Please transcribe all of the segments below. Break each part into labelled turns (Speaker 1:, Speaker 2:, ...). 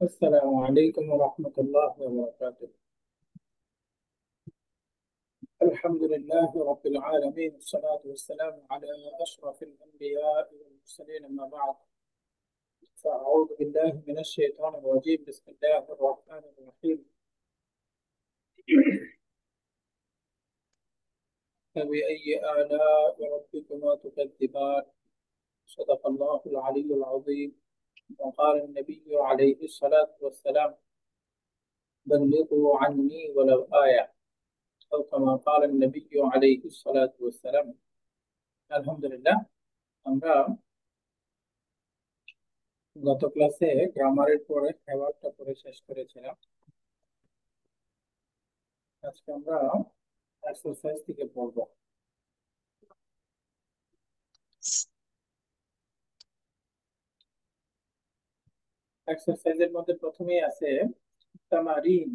Speaker 1: السلام عليكم ورحمة الله وبركاته. الحمد لله رب العالمين، والصلاة والسلام على أشرف الأنبياء والمرسلين، أما بعد. فأعوذ بالله من الشيطان الرجيم. بسم الله الرحمن الرحيم. فبأي آلاء ربكما تكذبان؟ صدق الله العلي العظيم. وقال النبي عليه الصلاة والسلام: بلغوا عني ولو آية، أو كما قال النبي عليه الصلاة والسلام. الحمد لله। আমরা গত ক্লাসে গ্রামারের পরে হ্যাভারটা পড়ে শেষ করেছিলাম। আজকে আমরা এক্সারসাইজ থেকে পড়বো। এক্সারসাইজের মধ্যে প্রথমেই আছে তামারিন।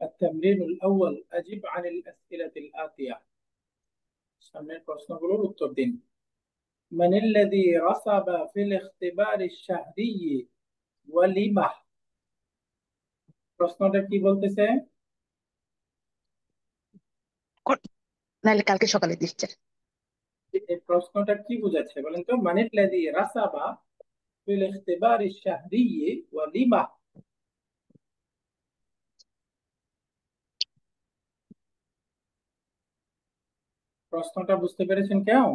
Speaker 1: التمرين الأول: أجب عن الأسئلة الآتية। সামনের প্রশ্নগুলোর উত্তর দিন। من الذي رسب في الاختبار الشهري ولما؟ প্রশ্নটা কি বলতেছে?
Speaker 2: নাহলে কালকে সকালে দিচ্ছে।
Speaker 1: এই প্রশ্নটা কি বোঝাচ্ছে বলেন তো? من الذي رسب في الاختبار الشهري ولما؟ প্রশ্নটা বুঝতে পেরেছেন কেউ?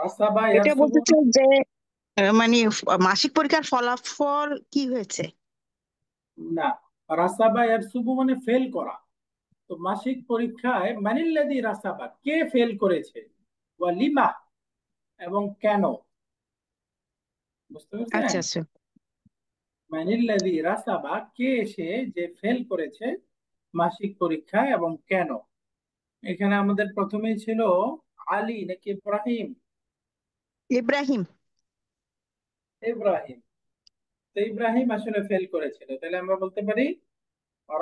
Speaker 1: রাসাবা
Speaker 2: এটা
Speaker 1: ইয়ারসুবু।
Speaker 2: বলতেছে যে মানে মাসিক পরীক্ষার ফলাফল কি হয়েছে।
Speaker 1: না, রাসাবা ইয়ারসুবু মানে ফেল করা। তো মাসিক পরীক্ষায় মানিল্লাদি রাসাবা, কে ফেল করেছে, ওয়া লিমা, এবং কেন। বুঝতে
Speaker 2: আচ্ছা
Speaker 1: পেরেছেন?
Speaker 2: আচ্ছা।
Speaker 1: মানিল্লাদি রাসাবা, কে সে যে ফেল করেছে মাসিক পরীক্ষায় এবং কেন। এখানে আমাদের প্রথমেই ছিল আলী নাকি ইব্রাহিম?
Speaker 2: ইব্রাহিম।
Speaker 1: ইব্রাহিম। তো ইব্রাহিম আসলে ফেল করেছিল, তাহলে আমরা বলতে পারি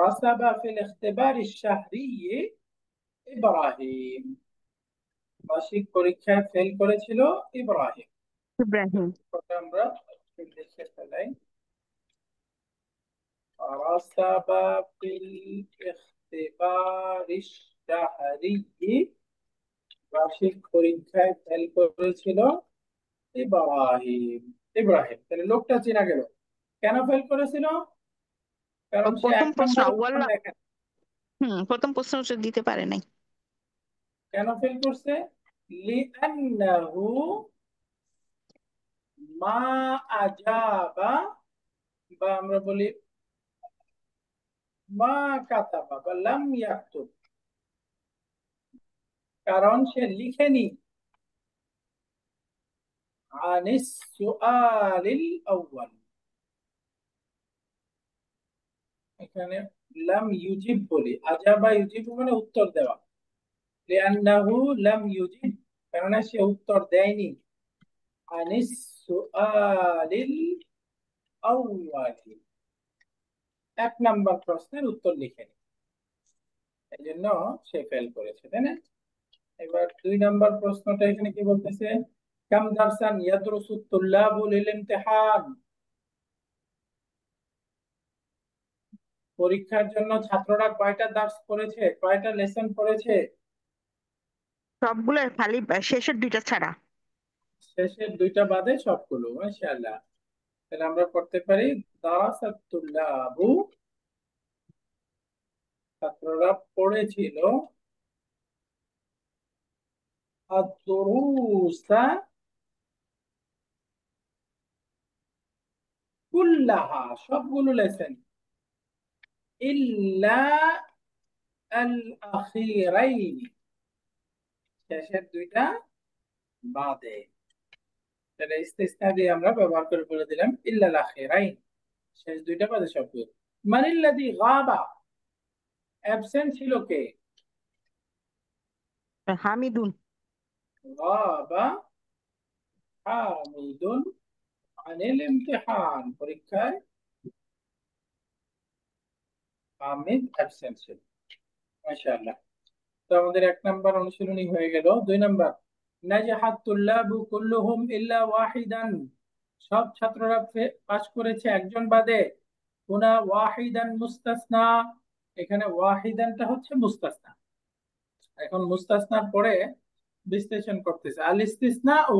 Speaker 1: রাসাবা ফিল ইখতিবারি শাহরি ইব্রাহিম। মাসিক পরীক্ষায় ফেল করেছিল ইব্রাহিম।
Speaker 2: ইব্রাহিম।
Speaker 1: ওটা আমরা লিখে ফেলাই। রাসাবা ফিল ইখতিবারি শাহরি, মাসিক পরীক্ষায় ফেল করেছিল ইব্রাহিম। ইব্রাহিম, তাহলে লোকটা চেনা গেল। কেন ফেল করেছিল?
Speaker 2: ও
Speaker 1: কারণ সে
Speaker 2: প্রথম
Speaker 1: এক
Speaker 2: প্রশ্ন
Speaker 1: নম্বর উত্তর
Speaker 2: আউয়াল্লা।
Speaker 1: লেখে।
Speaker 2: প্রথম প্রশ্ন উত্তর দিতে পারে নাই।
Speaker 1: কেন ফেল করছে? লিআন্নাহু মা আজাবা, বা আমরা বলি মা কাতাবা বা লাম ইয়াকতুব, কারণ সে লিখেনি আনিস সুআলিল আউয়াল। এখানে লাম ইউজিব বলি, আজাবা ইউজিব মানে উত্তর দেওয়া। লিআন্নাহু লাম ইউজিব, কারণ সে উত্তর দেয়নি আনিস সুআলিল আউয়াল, এক নাম্বার প্রশ্নের উত্তর লিখেনি, এই জন্য সে ফেল করেছে, তাই না? এবার দুই নাম্বার প্রশ্নটা এখানে কি বলতেছে? কাম দারসান ইয়াদরুসু তুল্লাবু লিল ইমতিহান। পরীক্ষার জন্য ছাত্ররা কয়টা দার্স পড়েছে, কয়টা লেসন পড়েছে?
Speaker 2: সবগুলো খালি শেষের দুইটা ছাড়া।
Speaker 1: শেষের দুইটা বাদে সবগুলো, মাশাআল্লাহ। তাহলে আমরা পড়তে পারি দারাসাত তুল্লাবু, ছাত্ররা পড়েছিল, আদ-দুরুসা কুল্লাহা, সবগুলো লেসন, ইল্লা আল আখিরাইন, শেষের দুইটা বাদে। তাহলে ইস্তিসনা দিয়ে আমরা ব্যবহার করে বলে দিলাম ইল্লাল আখিরাইন, শেষ দুইটা বাদে সবগুলো। মানিল্লাযী গাবা, অ্যাবসেন্ট ছিল কে?
Speaker 2: হামিদুন।
Speaker 1: গাবা হামিদুন আনিল ইমতিহান, পরীক্ষায় হামিদ অ্যাবসেন্ট ছিল। মাশাআল্লাহ। তো আমাদের এক নাম্বার অনুশীলনী হয়ে গেল। দুই নাম্বার, নাজাহাত তুল্লাবু কুল্লুহুম ইল্লা ওয়াহিদান, সব ছাত্ররা পাস করেছে একজন বাদে। হুনা ওয়াহিদান মুস্তাসনা, এখানে ওয়াহিদানটা হচ্ছে মুস্তাসনা। এখন মুস্তাসনার পরে বিশ্লেষণ করতেছে। আল ইস্তিসনা ও,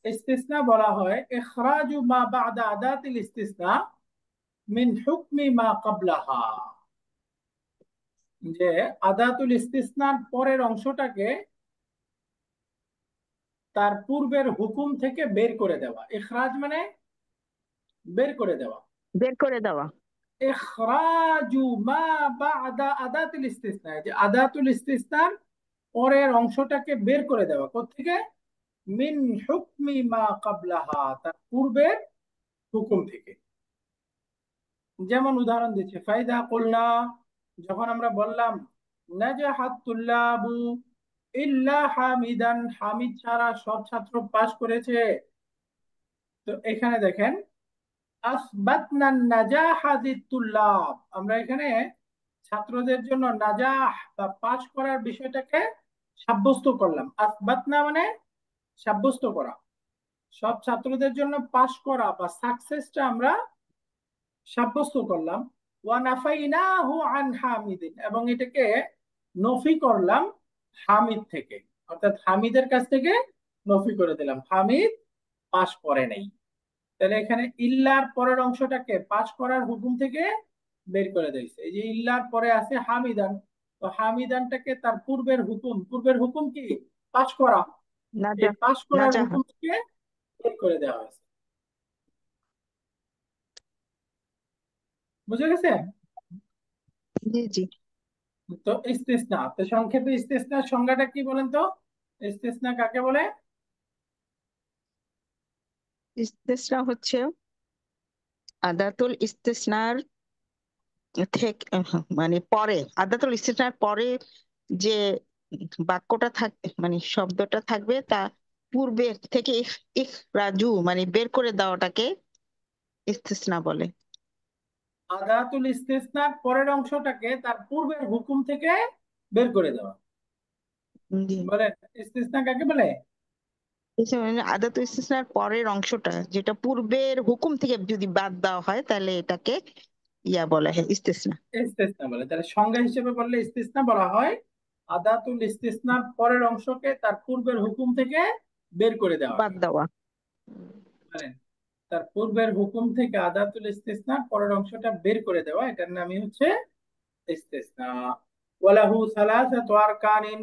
Speaker 1: ইস্তিসনা বলা হয় ইখরাজু মা বাদা আদাতিল ইস্তিসনা মিন হুকমি মা ক্বাবলাহা, যে আদাতুল ইস্তিসনার পরের অংশটাকে তার পূর্বের হুকুম থেকে বের করে দেওয়া। ইখরাজ মানে বের করে দেওয়া।
Speaker 2: বের করে দেওয়া।
Speaker 1: ইখরাজু মা বাদা আদাতুল ইস্তিসনা, যে আদাতুল ইস্তিসনার পরের অংশটাকে বের করে দেওয়া কোত্থেকে? মিন হুকমি মা ক্বাবলাহা, তার পূর্বের হুকুম থেকে। যেমন উদাহরণ দিচ্ছে, ফাইদা কুলনা, যখন আমরা বললাম নাজাহাত তুল্লাবু ইল্লা হামিদান, হামিদ ছাড়া সব ছাত্র পাস করেছে। তো এখানে দেখেন আসবাতনা নাজাহা লিতুল্লাব, আমরা এখানে ছাত্রদের জন্য নাজাহ বা পাস করার বিষয়টাকে সাব্যস্ত করলাম। আসবাতনা মানে সাব্যস্ত করা, সব ছাত্রদের জন্য পাস করা বা সাকসেসটা আমরা সাব্যস্ত করলাম। ওয়ানাফাইনাহু আন হামিদিন, এবং এটাকে নফি করলাম হামিদ থেকে, অর্থাৎ হামিদের কাছ থেকে নফি করে দিলাম, হামিদ পাস করে নাই। তাহলে এখানে ইল্লার পরের অংশটাকে পাস করার হুকুম থেকে বের করে দিয়েছে। এই যে ইল্লার পরে আছে হামিদান, তো হামিদানটাকে তার পূর্বের হুকুম, পূর্বের হুকুম কি? পাস করা। এই
Speaker 2: নাজা
Speaker 1: পাস করার
Speaker 2: নাজাহা।
Speaker 1: হুকুম থেকে বের করে দেওয়া হয়েছে। বুঝে গেছে?
Speaker 2: জি জি।
Speaker 1: তো ইস্তিসনা, তো সংক্ষেপে ইস্তিসনার সংজ্ঞাটা কি বলেন তো? ইস্তিসনা কাকে বলে?
Speaker 2: ইস্তেসনা হচ্ছে আদাতুল ইস্তেসনার থেকে, মানে পরে, আদাতুল ইস্তেসনার পরে যে বাক্যটা থাকবে, মানে শব্দটা থাকবে, তা পূর্বে থেকে ইখরাজু মানে বের করে দেওয়াটাকে ইস্তেসনা বলে।
Speaker 1: আদাতুল ইস্তিসনার পরের অংশটাকে তার পূর্বের হুকুম থেকে বের করে দেওয়া।
Speaker 2: জি।
Speaker 1: বলেন ইস্তিসনা কাকে বলে?
Speaker 2: মানে আদাতুল ইস্তেসনার পরের অংশটা যেটা পূর্বের হুকুম থেকে যদি বাদ দেওয়া হয় তাহলে এটাকে ইয়া বলা হয় ইস্তেসনা।
Speaker 1: ইস্তিসনা বলে। তাহলে সংজ্ঞা হিসেবে বললে ইস্তিসনা বলা হয় আদাতুল ইস্তিসনার পরের অংশকে তার পূর্বের হুকুম থেকে বের করে
Speaker 2: বাদ
Speaker 1: দেওয়াকে।
Speaker 2: দেওয়া।
Speaker 1: বলেন, তার পূর্বের হুকুম থেকে আদাতুল ইস্তিসনার পরের অংশটা বের করে দেওয়া, এটার নামই হচ্ছে ইস্তিসনা। ওয়ালাহু সালাসাতু আরকানিন,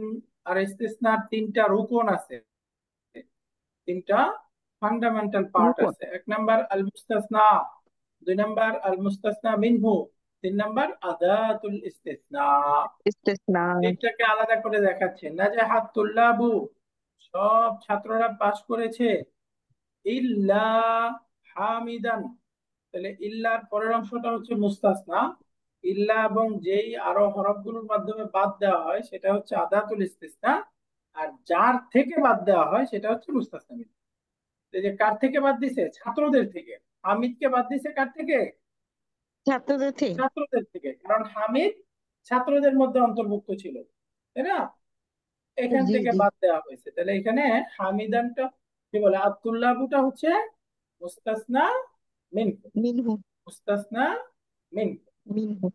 Speaker 1: আর ইস্তিসনার তিনটা রুকন আছে, তিনটা ফান্ডামেন্টাল পার্ট
Speaker 2: রুকন।
Speaker 1: আছে। এক নাম্বার আল মুস্তাসনা, দুই নাম্বার আল মুস্তাসনা মিনহু, তিন নাম্বার আদাতুল ইস্তিসনা।
Speaker 2: ইস্তেসনা।
Speaker 1: তিনটাকে আলাদা করে দেখাচ্ছে। নাজাহাত তুল্লাবু, সব ছাত্ররা পাস করেছে। ইল্লা হামিদান, তাহলে ইল্লার পরের অংশটা হচ্ছে মুস্তাসনা। ইল্লা এবং যেই আরো হরফগুলোর মাধ্যমে বাদ দেওয়া হয় সেটা হচ্ছে আদাতুল ইস্তিসনা, আর যার থেকে বাদ দেওয়া হয় সেটা হচ্ছে মুস্তাসনা মিন। এই যে কার থেকে বাদ দিছে? ছাত্রদের থেকে। হামিদকে বাদ দিছে কার থেকে?
Speaker 2: ছাত্রদের থেকে।
Speaker 1: ছাত্রদের থেকে, কারণ হামিদ ছাত্রদের মধ্যে অন্তর্ভুক্ত ছিল, তাই না? এখান
Speaker 2: জি
Speaker 1: থেকে
Speaker 2: জি।
Speaker 1: বাদ দেওয়া হয়েছে। তাহলে এখানে হামিদানটা কি বলে, আব্দুল্লাহটা হচ্ছে মুস্তাসনা মিন,
Speaker 2: মিনহু।
Speaker 1: মুস্তাসনা মিন।
Speaker 2: মিনহু।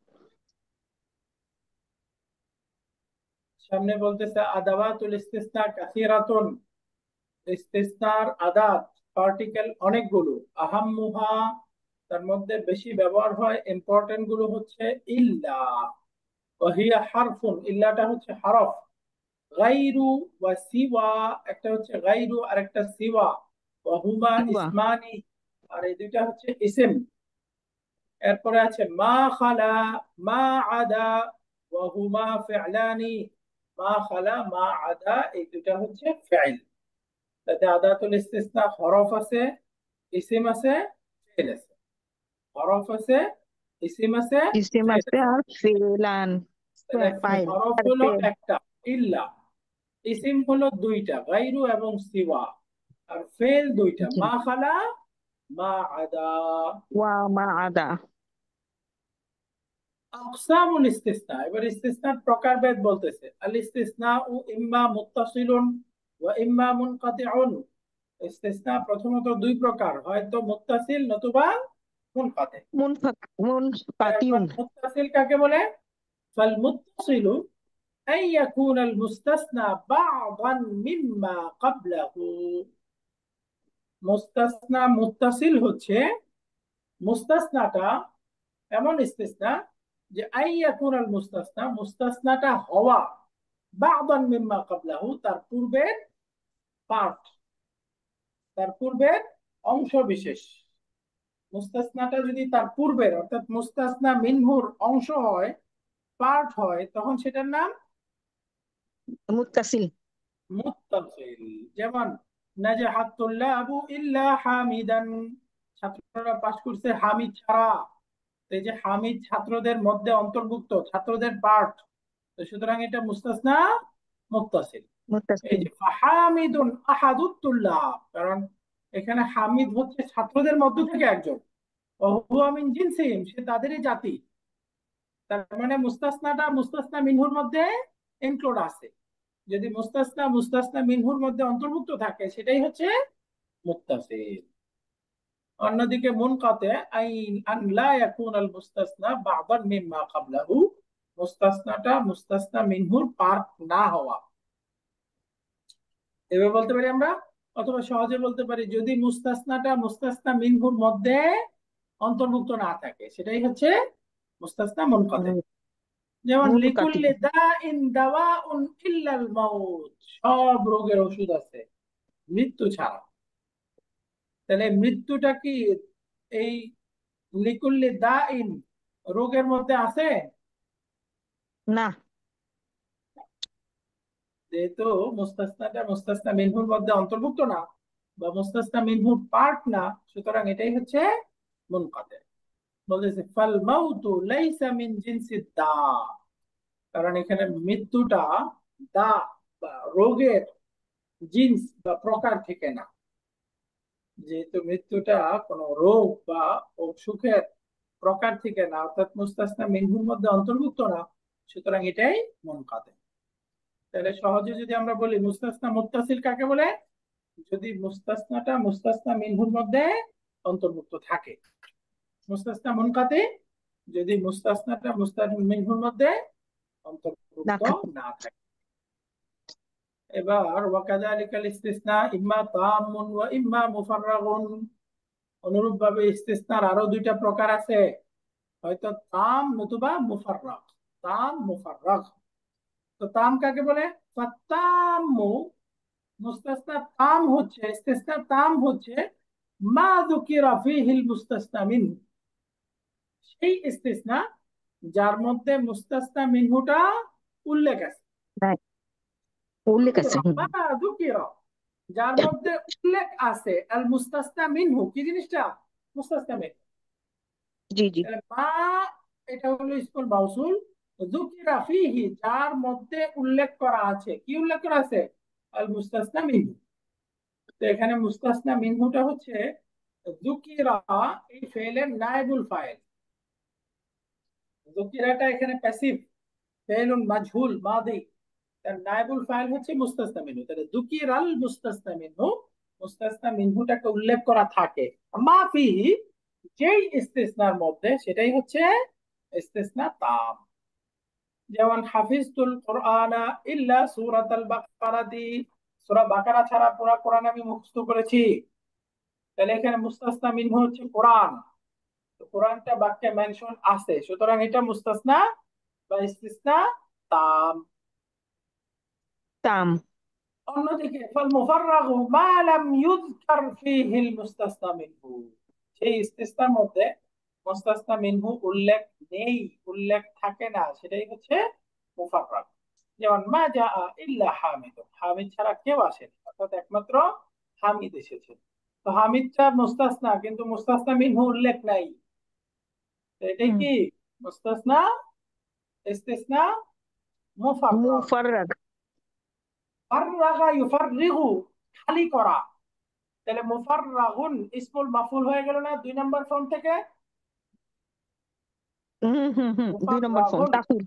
Speaker 1: সামনে বলতেছে আদাওয়াতুল ইস্তিসনা কাসিরাতুন, ইস্তিসনার আদাত পার্টিকেল অনেকগুলো। আহাম্মুহা, তার মধ্যে বেশি ব্যবহার হয় ইম্পর্টেন্ট গুলো হচ্ছে ইল্লা, ওয়াহিয়া হারফুন, ইল্লাটা হচ্ছে হরফ। গাইরু ওয়া সিওয়া, একটা হচ্ছে গাইরু আর একটা সিওয়া। ওয়াহুমা
Speaker 2: সিওয়া।
Speaker 1: ইসমানি, আর এই দুইটা হচ্ছে ইসিম। এরপরে আছে মা খালা, মা আদা, ওয়াহুমা ফি'লানি। মা খালা মা আদা, এই দুইটা হচ্ছে ফি'ল। তাতে আদাতুল ইস্তিসনা হরফ আছে, ইসিম আছে, ফি'ল আছে। হরফ আছে, ইসিম আছে,
Speaker 2: ইসিম
Speaker 1: ফি'ল
Speaker 2: আছে
Speaker 1: আছে।
Speaker 2: আর ফেলান।
Speaker 1: তাহলে
Speaker 2: ফাইল
Speaker 1: হরফ
Speaker 2: আর
Speaker 1: হলো
Speaker 2: ফেল।
Speaker 1: একটা ইল্লা, ইসিম হলো দুইটা গাইরু এবং সিওয়া, আর ফেল দুইটা
Speaker 2: জি।
Speaker 1: মা খালা মা আদা।
Speaker 2: ওয়া মা আদা।
Speaker 1: আকসামুল ইস্তিসনা, এবার ইস্তিসনার প্রকারভেদ বলতেছে। আল ইস্তিসনা ও ইম্মা মুত্তাসিলুন ওয়া ইম্মা মুনকাতিউন, ইস্তিসনা প্রথমত দুই প্রকার, হয়তো মুত্তাসিল নতুবা মুনকাতি।
Speaker 2: মুনকাতিউন।
Speaker 1: মুত্তাসিল কাকে বলে? ফাল মুত্তাসিলু আন ইয়াকুনা আল মুস্তাসনা বা'দান মিম্মা ক্বাবলাহু। মুস্তাসনা মুত্তাসিল হচ্ছে মুস্তাসনাটা এমন ইস্তিসনা যে আন ইয়াকুনা আল মুস্তাসনা, মুস্তাসনাটা হওয়া বা'দান মিম্মা ক্বাবলাহু, তার পূর্বের পার্ট, তার পূর্বের অংশ বিশেষ। মুস্তাসনাটা যদি তার পূর্বের অর্থাৎ মুস্তাসনা মিনহুর অংশ হয়, পার্ট হয়, তখন সেটার নাম
Speaker 2: মুত্তাসিল।
Speaker 1: মুত্তাসিল। যেমন নাজাহাত তুল্লাবু ইল্লা হামিদান, ছাত্ররা পাস করছে হামিদ ছাড়া। এই যে হামিদ ছাত্রদের মধ্যে অন্তর্ভুক্ত, ছাত্রদের পার্ট, তো সুতরাং এটা মুস্তাসনা মুত্তাসিল। এই
Speaker 2: মুত্তাসিল।
Speaker 1: যে ফাহামিদুন আহাদুত তুল্লাব, কারণ এখানে হামিদ হচ্ছে ছাত্রদের মধ্য থেকে একজন, ওহুয়া মিন জিনসিহিম, সে তাদেরই জাতি। তার মানে মুস্তাসনাটা মুস্তাসনা মিনহুর মধ্যে ইনক্লুড আছে। যদি মুস্তাসনা মুস্তাসনা মিনহুর মধ্যে অন্তর্ভুক্ত থাকে সেটাই হচ্ছে মুত্তাসিল। অন্যদিকে মুনকাতি আইন আন লা ইয়াকুন আল মুস্তাসনা বা'দান মিম্মা ক্বাবলাহু, মুস্তাসনাটা মুস্তাসনা মিনহুর পার্ট না হওয়া। এভাবে বলতে পারি আমরা, অথবা সহজে বলতে পারি যদি মুস্তাসনাটা মুস্তাসনা মিনহুর মধ্যে অন্তর্ভুক্ত না থাকে সেটাই হচ্ছে মুস্তাসনা মুনকাতি। যেমন
Speaker 2: মুনকাতি।
Speaker 1: লিকুল্লি দাইন দাওয়াউন ইল্লাল মাউত, সব রোগের ওষুধ আছে মৃত্যু ছাড়া। তাহলে মৃত্যুটা কি এই লিকুল্লি দাইন রোগের মধ্যে আছে?
Speaker 2: না।
Speaker 1: যেহেতু মুস্তাসনাটা মুস্তাসনা মিনহুর মধ্যে অন্তর্ভুক্ত না বা মুস্তাসনা মিনহুর পার্ট না, সুতরাং এটাই হচ্ছে মুনকাতি। বলতেছে ফাল মাউতু লাইসা মিন জিনসিদ দা, কারণ এখানে মৃত্যুটা দা বা রোগের জিন্স বা প্রকার থেকে না। যেহেতু মৃত্যুটা কোনো রোগ বা অসুখের প্রকার থেকে না, অর্থাৎ মুস্তাসনা মিনহুর মধ্যে অন্তর্ভুক্ত না, সুতরাং এটাই মুনকাতি। তাহলে সহজে যদি আমরা বলি মুস্তাসনা মুত্তাসিল কাকে বলে? যদি মুস্তাসনাটা মুস্তাসনা মিনহুর মধ্যে অন্তর্ভুক্ত থাকে। মুস্তাসনা মুনকাতি যদি মুস্তাসনাটা মুস্তাসনা মিনহুর মধ্যে
Speaker 2: না
Speaker 1: অন্তর্ভুক্ত
Speaker 2: থাকে।
Speaker 1: না থাকে। এবার ওয়াকাযালিকাল ইস্তিসনা ইম্মা তাম্মুন ওয়া ইম্মা মুফাররাগুন, অনুরূপ ভাবে ইস্তিসনার আরো দুইটা প্রকার আছে, হয়তো তাম নতুবা মুফাররাগ। তাম মুফাররাগ। তো তাম কাকে বলে? ফাত্তাম্মু, মুস্তাসনা তাম হচ্ছে, ইস্তিসনা তাম হচ্ছে মা যুকিরা ফীহিল মুস্তাসনা মিনহু, সেই ইস্তিসনা যার মধ্যে মুস্তাসনা মিনহুটা উল্লেখ আছে।
Speaker 2: নাই, উল্লেখ আছে।
Speaker 1: মা যুকিরা, যার মধ্যে উল্লেখ আছে আল মুস্তাসনা মিনহু, কি জিনিসটা? মুস্তাসনা মিনহু।
Speaker 2: জি জি।
Speaker 1: মা এটা হলো ইসমুল মাউসুল, যুকিরা ফীহি যার মধ্যে উল্লেখ করা আছে, কি উল্লেখ করা আছে? আল মুস্তাসনা মিনহু। তো এখানে মুস্তাসনা মিনহুটা হচ্ছে যুকিরা, এই ফেলের নায়েবুল ফাইল। যুকিরাটা এখানে প্যাসিভ, ফেলুন মাজহুল মাদি, তার নায়েবুল ফাইল হচ্ছে মুস্তাসনা মিনহু। তাহলে যুকিরাল মুস্তাসনা মিনহু, মুস্তাসনা মিনহুটাকে উল্লেখ করা থাকে মা ফিহি, যেই ইস্তিসনার মধ্যে, সেটাই হচ্ছে ইস্তিসনা তাম। যেমন হাফিজতুল কুরআনা ইল্লা সূরাতাল বাকারাতি, সূরা বাকারা ছাড়া পুরো কোরআন আমি মুখস্থ করেছি। তাহলে এখানে মুস্তাসনা মিনহু হচ্ছে কোরআন, তো কোরআনটা বাক্যে মেনশন আছে, সুতরাং এটা মুস্তাসনা বা ইস্তিসনা তাম।
Speaker 2: তাম।
Speaker 1: অন্যদিকে ফাল মুফাররাগু মা লাম ইউযকার ফীহিল মুস্তাসনা মিনহু, সেই ইস্তিসনার মধ্যে মুস্তাসনা মিনহু উল্লেখ নেই, উল্লেখ থাকে না, সেটাই হচ্ছে মুফাররাগ। যেমন মা জাআ ইল্লা হামিদ, হামিদ ছাড়া কেউ আসেনি, অর্থাৎ একমাত্র হামিদ এসেছে। তো হামিদটা মুস্তাসনা, কিন্তু মুস্তাসনা মিনহু উল্লেখ নাই, তো এটাই কি মুস্তাসনা ইস্তিসনা মুফাররাগ।
Speaker 2: মুফাররাগ।
Speaker 1: ফাররাগা ইউফাররিগু, খালি করা। তাহলে মুফাররাগুন ইসমুল মাফুল হয়ে গেল না 2 নম্বর ফর্ম থেকে?
Speaker 2: হুম হুম হুম, 2 নম্বর ফর্ম
Speaker 1: মুফাররাগুন,
Speaker 2: তাফিল।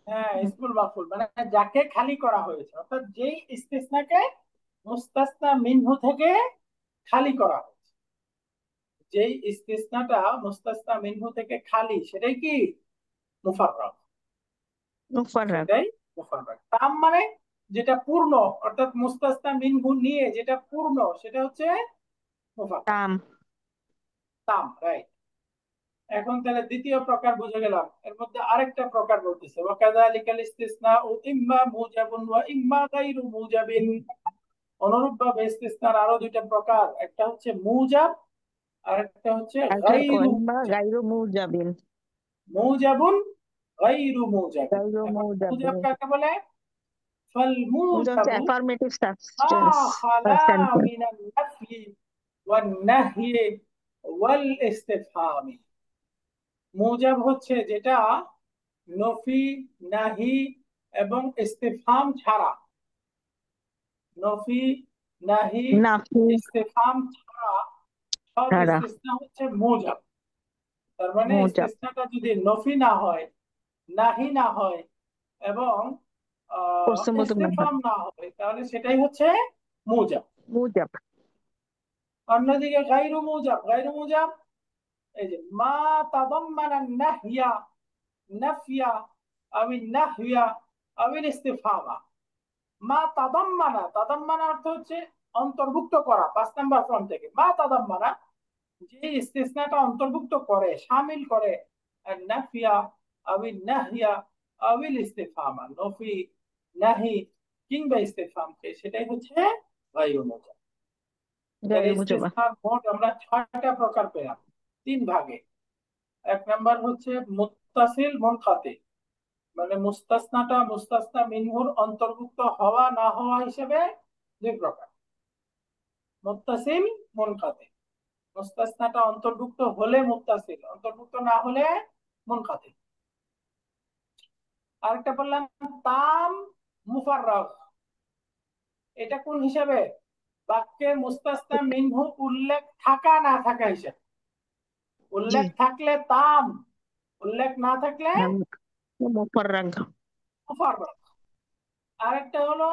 Speaker 1: হ্যাঁ, ইসমুল মাফউল মানে যাকে খালি করা হয়েছে, অর্থাৎ যেই ইস্তিসনাকে মুস্তাসনা মিনহু থেকে খালি করা হয়েছে, যেই ইস্তিসনাটা মুস্তাসনা মিনহু থেকে খালি, সেটাই কি মুফাররাদ।
Speaker 2: মুফাররাদ।
Speaker 1: সেটাই মুফাররাদ। তাম মানে যেটা পূর্ণ, অর্থাৎ মুস্তাসনা মিনহু নিয়ে যেটা পূর্ণ, সেটা হচ্ছে মুফাররাদ।
Speaker 2: তাম।
Speaker 1: তাম, রাইট। এখন তাহলে দ্বিতীয় প্রকার বুঝে গেলাম, এর মধ্যে আরেকটা প্রকার বলতেছে, ওয়াকাযালিকাল ইসতিসনাউ ইম্মা মুজাবুন ওয়া ইম্মা গায়রু মুজাবিন। অনুরূপ ভাবে ইসতিসনার আরো দুইটা প্রকার, একটা হচ্ছে মুজাব আর একটা হচ্ছে
Speaker 2: আচ্ছা,
Speaker 1: গায়রু
Speaker 2: ওয়াইম্মা
Speaker 1: মুজাব।
Speaker 2: গায়রু মুজাবিন।
Speaker 1: মুজাবুন গায়রু মুজাবিন।
Speaker 2: গায়রু
Speaker 1: এখন মুজাব
Speaker 2: মুজাবিন।
Speaker 1: কাকে বলে? ফাল
Speaker 2: এটা হচ্ছে
Speaker 1: মুজাবু
Speaker 2: অ্যাফার্মেটিভ
Speaker 1: মা
Speaker 2: সাবস্টেন্স বা
Speaker 1: খালা
Speaker 2: সেন্টেন্স।
Speaker 1: মিনান নাফি ওয়ান নাহয়ি ওয়াল ইসতিফহামি। মুজাব হচ্ছে যেটা নফি, নাহি এবং ইস্তেফাম ছাড়া, নফি, নাহি,
Speaker 2: নাফি
Speaker 1: ইস্তেফাম ছাড়া সব
Speaker 2: ছাড়া
Speaker 1: ইস্তিসনা হচ্ছে মুজাব। তার মানে
Speaker 2: মুজাব।
Speaker 1: ইস্তিসনাটা যদি নফি না হয়, নাহি না হয় এবং
Speaker 2: প্রশ্ন বোধক না হয়,
Speaker 1: ইস্তেফাম না হয়, তাহলে সেটাই হচ্ছে মুজাব।
Speaker 2: মুজাব।
Speaker 1: অন্যদিকে গায়রু মুজাব, গায়রু মুজাব এই যে মা তাদাম্মানা নাহইয়া, নাফিয়া আও নাহইয়া আও ইস্তিফহামা। মা তাদাম্মানা, তাদাম্মানা অর্থ হচ্ছে অন্তর্ভুক্ত করা, 5 নম্বর ফর্ম থেকে মা তাদাম্মানা, যে ইস্তিসনাটা অন্তর্ভুক্ত করে, শামিল করে নাফিয়া আবিল নাহিয়া আবিল ইস্তিফহামা, নফি, নাহি কিংবা ইস্তিফহামকে, সেটাই হচ্ছে গায়রু মুজাব। তাহলে
Speaker 2: গায়রু মুজাবা।
Speaker 1: ইস্তিসনার মোট আমরা 6টা প্রকার পেলাম 3 ভাগে। 1 নম্বর হচ্ছে মুত্তাসিল মুনকাতি, মানে মুস্তাসনাটা মুস্তাসনা মিনহুর অন্তর্ভুক্ত হওয়া না হওয়া হিসেবে 2 প্রকার। মুত্তাসিল, মুনকাতি। মুস্তাসনাটা অন্তর্ভুক্ত হলে মুত্তাসিল, অন্তর্ভুক্ত না হলে মুনকাতি। আরেকটা বললাম তাম, মুফাররাগ। এটা কোন হিসাবে? বাক্যের মুস্তাসনা মিনহু উল্লেখ থাকা না থাকা হিসাবে।
Speaker 2: জি।
Speaker 1: উল্লেখ থাকলে তাম, উল্লেখ না থাকলে
Speaker 2: মুফাররাগ।
Speaker 1: মুফাররাগ। আরেকটা হলো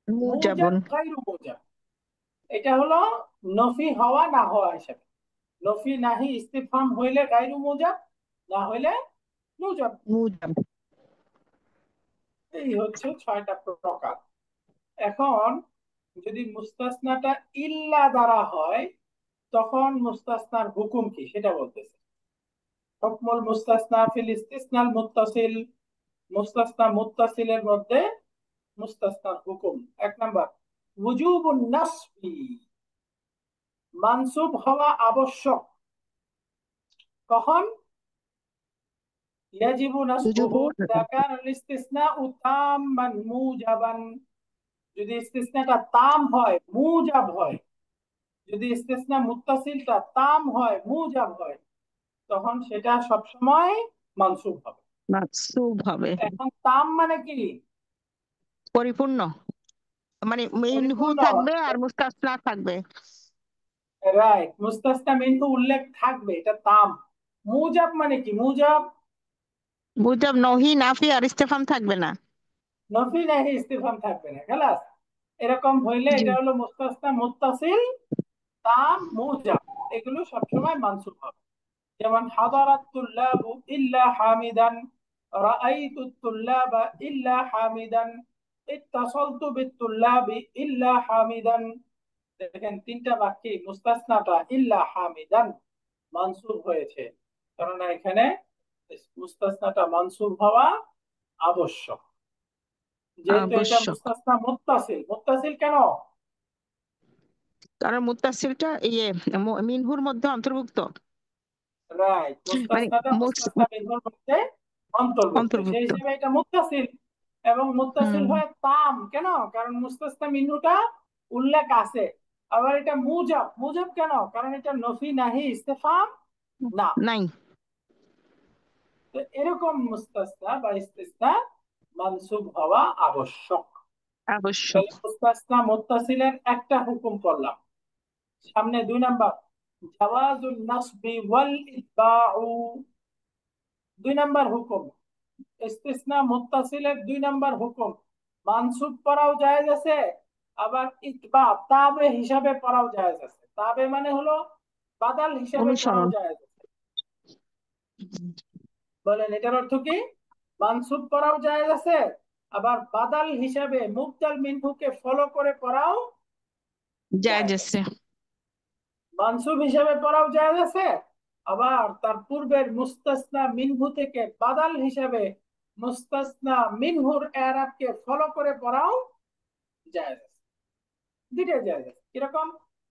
Speaker 1: মুজাব
Speaker 2: মুজাবুন।
Speaker 1: গায়রু মুজাব, এটা হলো নফি হওয়া না হওয়া হিসাবে। নফি, নাহি, ইস্তিফহাম হইলে গায়রু মুজাব, না হইলে মুজাব।
Speaker 2: মুজাব।
Speaker 1: এই হচ্ছে 6টা প্রকার। এখন যদি মুস্তাসনাটা ইল্লা দ্বারা হয়, তখন মুস্তাসনার হুকুম কি সেটা বলতেছে। হুকমুল মুস্তাসনা ফিল ইস্তিসনাল মুত্তাসিল। মুস্তাসনা মুত্তাসিলের মধ্যে মুস্তাসনার হুকুম। 1 নম্বর ওয়াজুবুন নাসবি, মানসুব হওয়া আবশ্যক। কখন? ইয়াজিবু নাসবুহু
Speaker 2: উজুবু।
Speaker 1: ইযা কানাল ইসতিসনাউ তাম্মান মুজাবান। যদি ইস্তিসনাটা তাম হয়, মুজাব হয়, যদি ইস্তিসনা মুত্তাসিলটা তাম হয়, মুজাব হয়, তখন সেটা সবসময় মানসুব হবে।
Speaker 2: মাকসুব হবে।
Speaker 1: এখন তাম মানে কি?
Speaker 2: পরিপূর্ণ, মানে মিনহু
Speaker 1: পরিপূর্ণ।
Speaker 2: থাকবে আর মুস্তাসনা থাকবে।
Speaker 1: রাইট, মুস্তাসনা মিনহু উল্লেখ থাকবে, এটা তাম। মুজাব মানে কি? মুজাব
Speaker 2: মুজাব নহি, নাফি আর ইস্তেফাম থাকবে না।
Speaker 1: নফি, নাহি, ইস্তিফহাম থাকবে না, খালাস। এরকম হইলে
Speaker 2: জি।
Speaker 1: এটা হলো মুস্তাসনা মুত্তাসিল, তাম, মুজাব, এগুলো সবসময় মানসুব হবে। যেমন হাদারাত তুল্লাবু ইল্লা হামিদান, রাআইতু তুল্লাবা ইল্লা হামিদান, ইত্তাসালতু বিতুল্লাবি ইল্লা হামিদান। দেখেন 3টা বাক্যে মুস্তাসনাটা ইল্লা হামিদান মানসুব হয়েছে, কেননা এখানে মুস্তাসনাটা মানসুব হওয়া আবশ্যক। যেহেতু এটা
Speaker 2: আবশ্যক।
Speaker 1: মুস্তাসনা মুত্তাসিল, মুত্তাসিল কেন?
Speaker 2: কারণ মুত্তাসিলটা মিনহুর মধ্যে অন্তর্ভুক্ত।
Speaker 1: রাইট,
Speaker 2: মানে
Speaker 1: মুস্তাসনাটা মুস্তাসনা মিনহুর মধ্যে অন্তর্ভুক্ত, সেই
Speaker 2: অন্তর্ভুক্ত।
Speaker 1: হিসেবে এটা মুত্তাসিল। এবং মুত্তাসিল
Speaker 2: হুম।
Speaker 1: হয় তাম কেন? কারণ মুস্তাসনা মিনহুটা উল্লেখ আছে। আবার এটা মুজাব, মুজাব কেন? কারণ এটা নফি, নাহি, ইস্তেফাম না।
Speaker 2: নাই।
Speaker 1: তো এরকম মুস্তাসনা বা ইস্তিসনা মানসুব হওয়া আবশ্যক।
Speaker 2: আবশ্যক।
Speaker 1: তাহলে মুস্তাসনা মুত্তাসিলের একটা হুকুম করলাম। সামনে 2 নম্বর জাওয়াজুন নাসবি ওয়াল ইতবাউ। 2 নম্বর হুকুম ইস্তিসনা মুত্তাসিলের 2 নাম্বার হুকুম, মানসুব পড়াও জায়েজ আছে, আবার ইতবা তাবে হিসাবে পড়াও জায়েজ আছে। তাবে মানে হলো বাদাল হিসাবে পড়াও
Speaker 2: অনুসরণ।
Speaker 1: জায়েজ আছে। বলেন এটার অর্থ কি? মানসুব পড়াও জায়েজ আছে, আবার বাদাল হিসাবে মুবদাল মিনহুকে ফলো করে পড়াও
Speaker 2: জায়েজ
Speaker 1: জায়েজ
Speaker 2: আছে।
Speaker 1: আছে। মানসুব হিসাবে পড়াও জায়েজ আছে, আবার তার পূর্বের মুস্তাসনা মিনহু থেকে বাদাল হিসাবে মুস্তাসনা মিনহুর এরাবকে ফলো করে পড়াও জায়েজ আছে। দুইটাই জায়েজ আছে। কিরকম?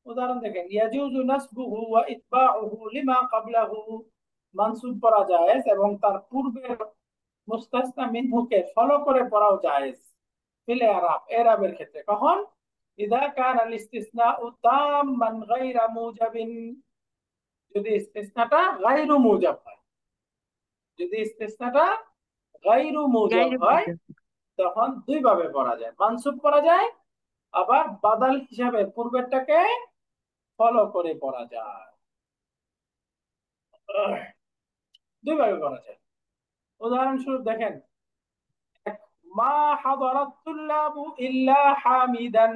Speaker 1: উদাহরণ দেখেন, ইয়াজুজু নাসবুহু ওয়া ইতবাউহু লিমা ক্বাবলাহু, মানসুব পড়া জায়েজ এবং তার পূর্বের মুস্তাসনা মিনহুকে ফলো করে পড়াও জায়েজ ফিল এরাব, এরাবের ক্ষেত্রে। কখন? ইযা কানা আল ইসতিসনাউ তাম্মান গায়রা মুজাবিন, যদি ইস্তিসনাটা গায়রু মুজাব হয়। যদি ইস্তিসনাটা গায়রু মুজাব
Speaker 2: গায়রে
Speaker 1: হয়
Speaker 2: মুজাব।
Speaker 1: তখন দুই ভাবে পড়া যায়, মানসুব পড়া যায়, আবার বাদাল হিসাবে পূর্বেরটাকে ফলো করে পড়া যায়। দুই ভাবে পড়া যায়। উদাহরণস্বরূপ দেখেন, মা হাদারাত তুল্লাবু ইল্লা হামিদান,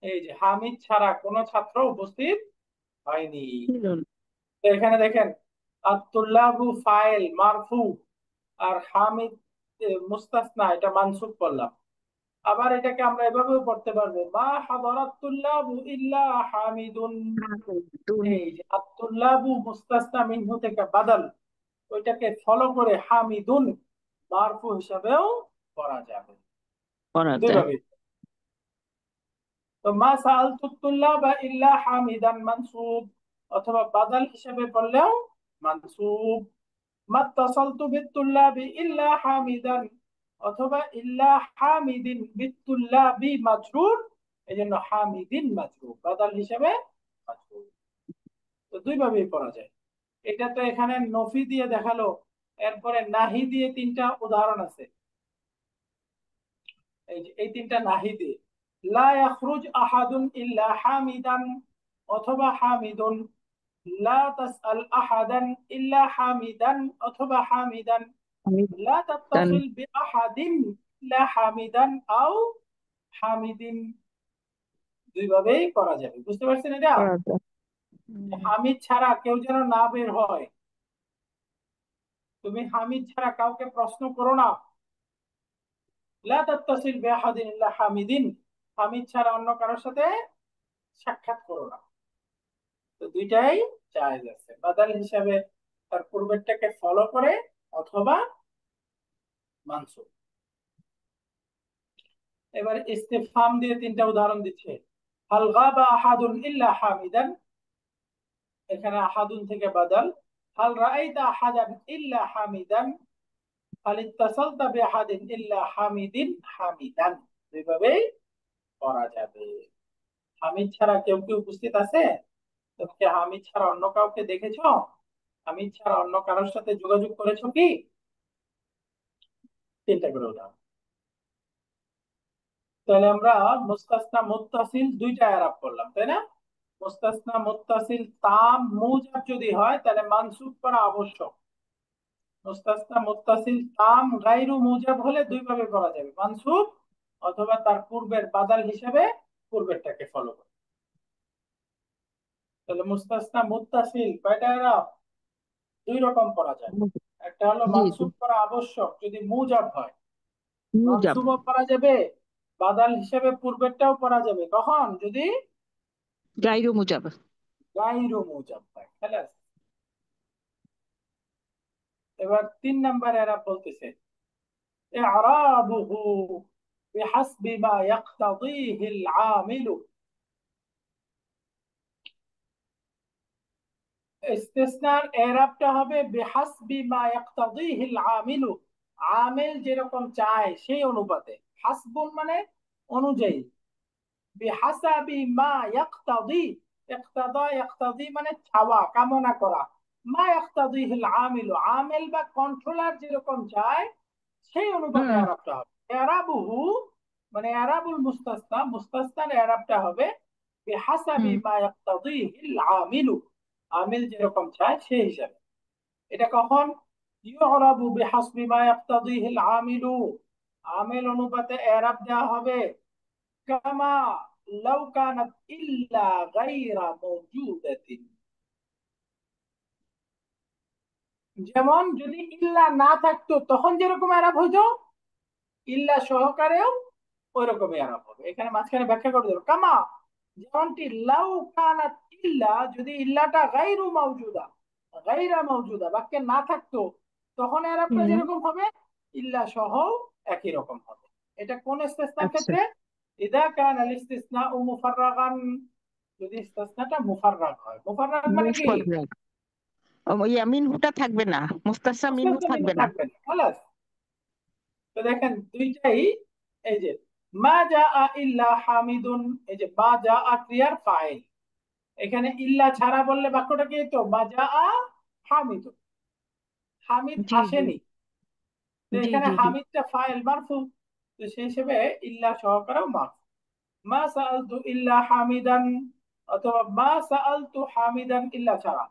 Speaker 1: এই যে হামিদ ছাড়া কোনো ছাত্র উপস্থিত হয়নি।
Speaker 2: ছিল না।
Speaker 1: তো এখানে দেখেন, আত-তুল্লাবু ফাইল মারফু, আর হামিদ মুস্তাসনা, এটা মানসুব করলাম। আবার এটাকে আমরা এভাবেও পড়তে পারবো, মা হাদারাত তুল্লাবু ইল্লা হামিদুন, এই যে আত-তুল্লাবু মুস্তাসনা মিনহু থেকে বাদাল, ওইটাকে ফলো করে হামিদুন মারফু হিসাবেও পড়া যাবে।
Speaker 2: করা যায়।
Speaker 1: দুইভাবে। তো মা সাআলতু তুল্লাবা ইল্লা হামিদান মানসুব, অথবা বাদাল হিসেবে পড়লেও মানসুব। মা তাসালতু বিতুল্লাবি ইল্লা হামিদান, অথবা ইল্লা হামিদিন বিতুল্লাবি মাজরুর, এজন্য হামিদিন মাজরুর বাদাল হিসেবে মাজরুর। তো দুই ভাবেই পড়া যায়। এটা তো এখানে নফি দিয়ে দেখালো, এরপরে নাহি দিয়ে 3টা উদাহরণ আছে। এই যে এই 3টা নাহি দিয়ে, লা ইয়াখরুজ আহাদুন ইল্লা হামিদান, অথবা হামিদুন। লা তাসআল আহাদান ইল্লা হামিদান, অথবা হামিদান।
Speaker 2: আমি
Speaker 1: লা
Speaker 2: জানি।
Speaker 1: তাত্তাসিল বিআহাদিন ইল্লা হামিদান আও হামিদিন। দুই ভাবেই করা যাবে, বুঝতে পারছেন এটা?
Speaker 2: করা যায়।
Speaker 1: হামিদ ছাড়া কেউ যেন না বের হয়। তুমি হামিদ ছাড়া কাউকে প্রশ্ন করো না। লা তাত্তাসিল বিআহাদিন ইল্লা হামিদিন, হামিদ ছাড়া অন্য কারোর সাথে সাক্ষাৎ করো না। তো দুইটাই জায়েজ আছে, বাদাল হিসাবে তার পূর্বেরটাকে ফলো করে, অথবা মানসুব। এবার ইস্তিফহাম দিয়ে 3টা উদাহরণ দিচ্ছে। হাল গাবা আহাদুন ইল্লা হামিদান, এখানে আহাদুন থেকে বাদাল। হাল রাআইতা আহাদান ইল্লা হামিদান, হাল ইত্তাসালতা বিআহাদিন ইল্লা হামিদিন হামিদান। দুইভাবেই করা যাবে। হামিদ ছাড়া কেউ কি উপস্থিত আছে? তুমি কি হামিদ ছাড়া অন্য কাউকে দেখেছো? হামিদ ছাড়া অন্য কারোর সাথে যোগাযোগ করেছো কি? 3টা করে উদাহরণ। তাহলে আমরা মুস্তাসনা মুত্তাসিল 2টা এরাব করলাম, তাই না? মুস্তাসনা মুত্তাসিল তাম মুজাব যদি হয় তাহলে মানসুব করা আবশ্যক। মুস্তাসনা মুত্তাসিল তাম গায়রু মুজাব হলে দুই ভাবে করা যাবে, মানসুব অথবা তার পূর্বের বাদাল হিসেবে পূর্বেরটাকে ফলো করে। তাহলে মুস্তাসনা মুত্তাসিল কয়টা এরাব? 2 রকম করা যায়। একটা হলো
Speaker 2: জি জি।
Speaker 1: মানসুব করা আবশ্যক যদি মুজাব হয়,
Speaker 2: মুজাব।
Speaker 1: মানসুবও করা যাবে, বাদাল হিসেবে পূর্বেরটাও করা যাবে। কখন? যদি
Speaker 2: গায়রু মুজাব।
Speaker 1: গায়রু মুজাব হয়। খালাস। এবার 3 নাম্বার এরাব বলতেছে, ইআরাবুহু বিহাসবি মা ইয়াকতাদিহি আল-আমিল, ইস্তিসনার এরাবটা হবে বিহাসবি মা ইয়াকতাদিহি আল-আমিল, আমিল যেরকম চায় সেই অনুপাতে। হাসবুন মানে অনুযায়ী, বিহাসাবি মা ইয়াকতাদি, ইকতাদা ইয়াকতাদি মানে চাওয়া, কামনা করা। মা ইয়াকতাদিহি আল-আমিল, আমিল বা কন্ট্রোলার যেরকম চায় সেই অনুপাতে
Speaker 2: হুম
Speaker 1: এরাবটা হবে। এরাবুহু মানে এরাবুল মুস্তাসনা, মুস্তাসনার এরাবটা হবে বিহাসাবি
Speaker 2: হুম।
Speaker 1: মা ইয়াকতাদিহি আল-আমিল, আমিল যেরকম চায় সেই হিসাবে। এটা কখন? ইউরাবু বিহাসবি মা ইয়াক্তাদিহিল আমিলু, আমিল অনুপাতে এরাব দেওয়া হবে কামা লাউ কানাত ইল্লা গায়রা মাওজুদাতিন, যেমন যদি ইল্লা না থাকতো তখন যেরকম এরাব হইতো, ইল্লা সহকারেও ওই রকমই আরব হবে। এখানে মাঝখানে ব্যাখ্যা করে দেবো কামা, যেমনটি লাউ কানাত ইল্লা, যদি ইল্লাটা গায়রু মাওজুদা, গায়রা মাওজুদা বাক্যে না থাকতো, তখন আরবটা
Speaker 2: হুম।
Speaker 1: যেরকম হবে ইল্লা সহ একই রকম হবে। এটা কোন ইস্তিসনার
Speaker 2: আচ্ছা।
Speaker 1: ক্ষেত্রে? ইদা কানা আল ইস্তিসনাউ মুফাররাগান, যদি ইস্তিসনাটা মুফাররাগ হয়। মুফাররাগ মানে কি?
Speaker 2: মুফাররাগ। ইয়া মিনহুটা থাকবে না, মুস্তাসা মিনহু
Speaker 1: মুস্তাসনা মিনহু
Speaker 2: থাকবে না।
Speaker 1: থাকবে না, খালাস। তো দেখেন দুইটাই, এই যে মা জা ইল্লা হামিদুন, এই যে মা জা ক্রিয়ার ফাইল, এখানে ইল্লা ছাড়া বললে বাক্যটা কি তো মা জা হামিদুন, হামিদ
Speaker 2: জি জি
Speaker 1: আসেনি। তো
Speaker 2: জি
Speaker 1: এখানে
Speaker 2: জি জি।
Speaker 1: হামিদটা ফাইল মারফু, তো সেই হিসেবে ইল্লা সহকারেও মারফু। মা সাআলতু ইল্লা হামিদান, অথবা মা সাআলতু হামিদান ইল্লা ছাড়া,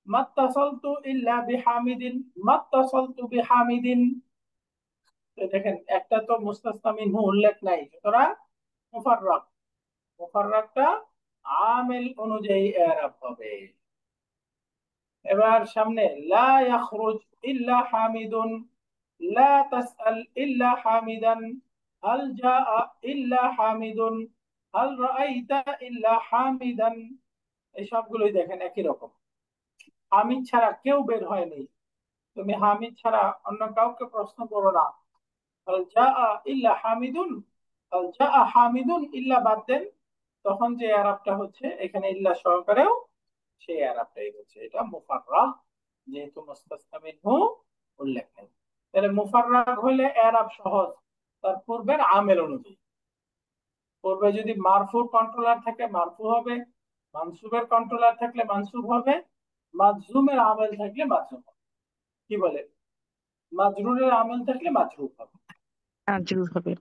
Speaker 1: মাত্তাসালতু ইল্লা বিহামিদিন, মাত্তাসালতু বিহামিদিন। তো দেখেন একটা তো মুস্তাসনা মিনহু উল্লেখ নাই, সুতরাং মুফাররাগ, মুফাররাগটা আমিল অনুযায়ী এরাব হবে। এবার সামনে লা ইয়াখরুজ ইল্লা হামিদুন, লা তাসআল ইল্লা হামিদান, হাল জাআ ইল্লা হামিদুন, হাল রাআইতা ইল্লা হামিদান। এই সবগুলোই দেখেন একই রকম, হামিদ ছাড়া কেউ বের হয়নি, তুমি হামিদ ছাড়া অন্য কাউকে প্রশ্ন করো না। হাল জাআ ইল্লা হামিদুন, হাল জাআ হামিদুন ইল্লা বাদ দেন, তখন যে আরবটা হচ্ছে এখানে ইল্লা সহকারেও সেই আরবটাই হচ্ছে, এটা মুফাররাগ, যেহেতু মুস্তাসনা মিনহু উল্লেখ নেই। তাহলে মুফাররাগ হইলে এরাব সহজ, তার পূর্বের আমেল অনুযায়ী। পূর্বে যদি মারফুর কন্ট্রোলার থাকে মারফু হবে, মানসুবের কন্ট্রোলার থাকলে মানসুব হবে, মাজজুমের আমেল থাকলে মাজজুম হবে। কি বলে? মাজরুরের আমেল থাকলে মাজরুর হবে।
Speaker 2: আজরুর হবে।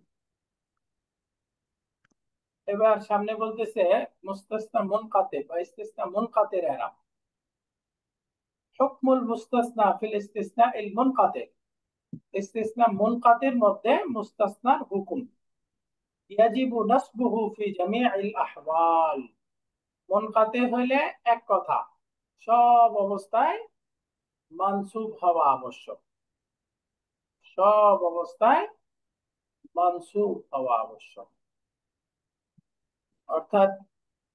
Speaker 1: এবার সামনে বলতেছে মুস্তাসনা মুনকাতে বা ইস্তিসনা মুনকাতের এরাব। হুকমুল মুস্তাসনা ফিল ইস্তিসনা ইল মুনকাতে, ইস্তিসনা মুনকাতের মধ্যে মুস্তাসনার হুকুম। ইয়াজিবু নাসবুহু ফি জামিইল আহওয়াল, মুনকাতে হইলে এক কথা, সব অবস্থায় মানসুব হওয়া আবশ্যক, সব অবস্থায় মানসুব হওয়া আবশ্যক। অর্থাৎ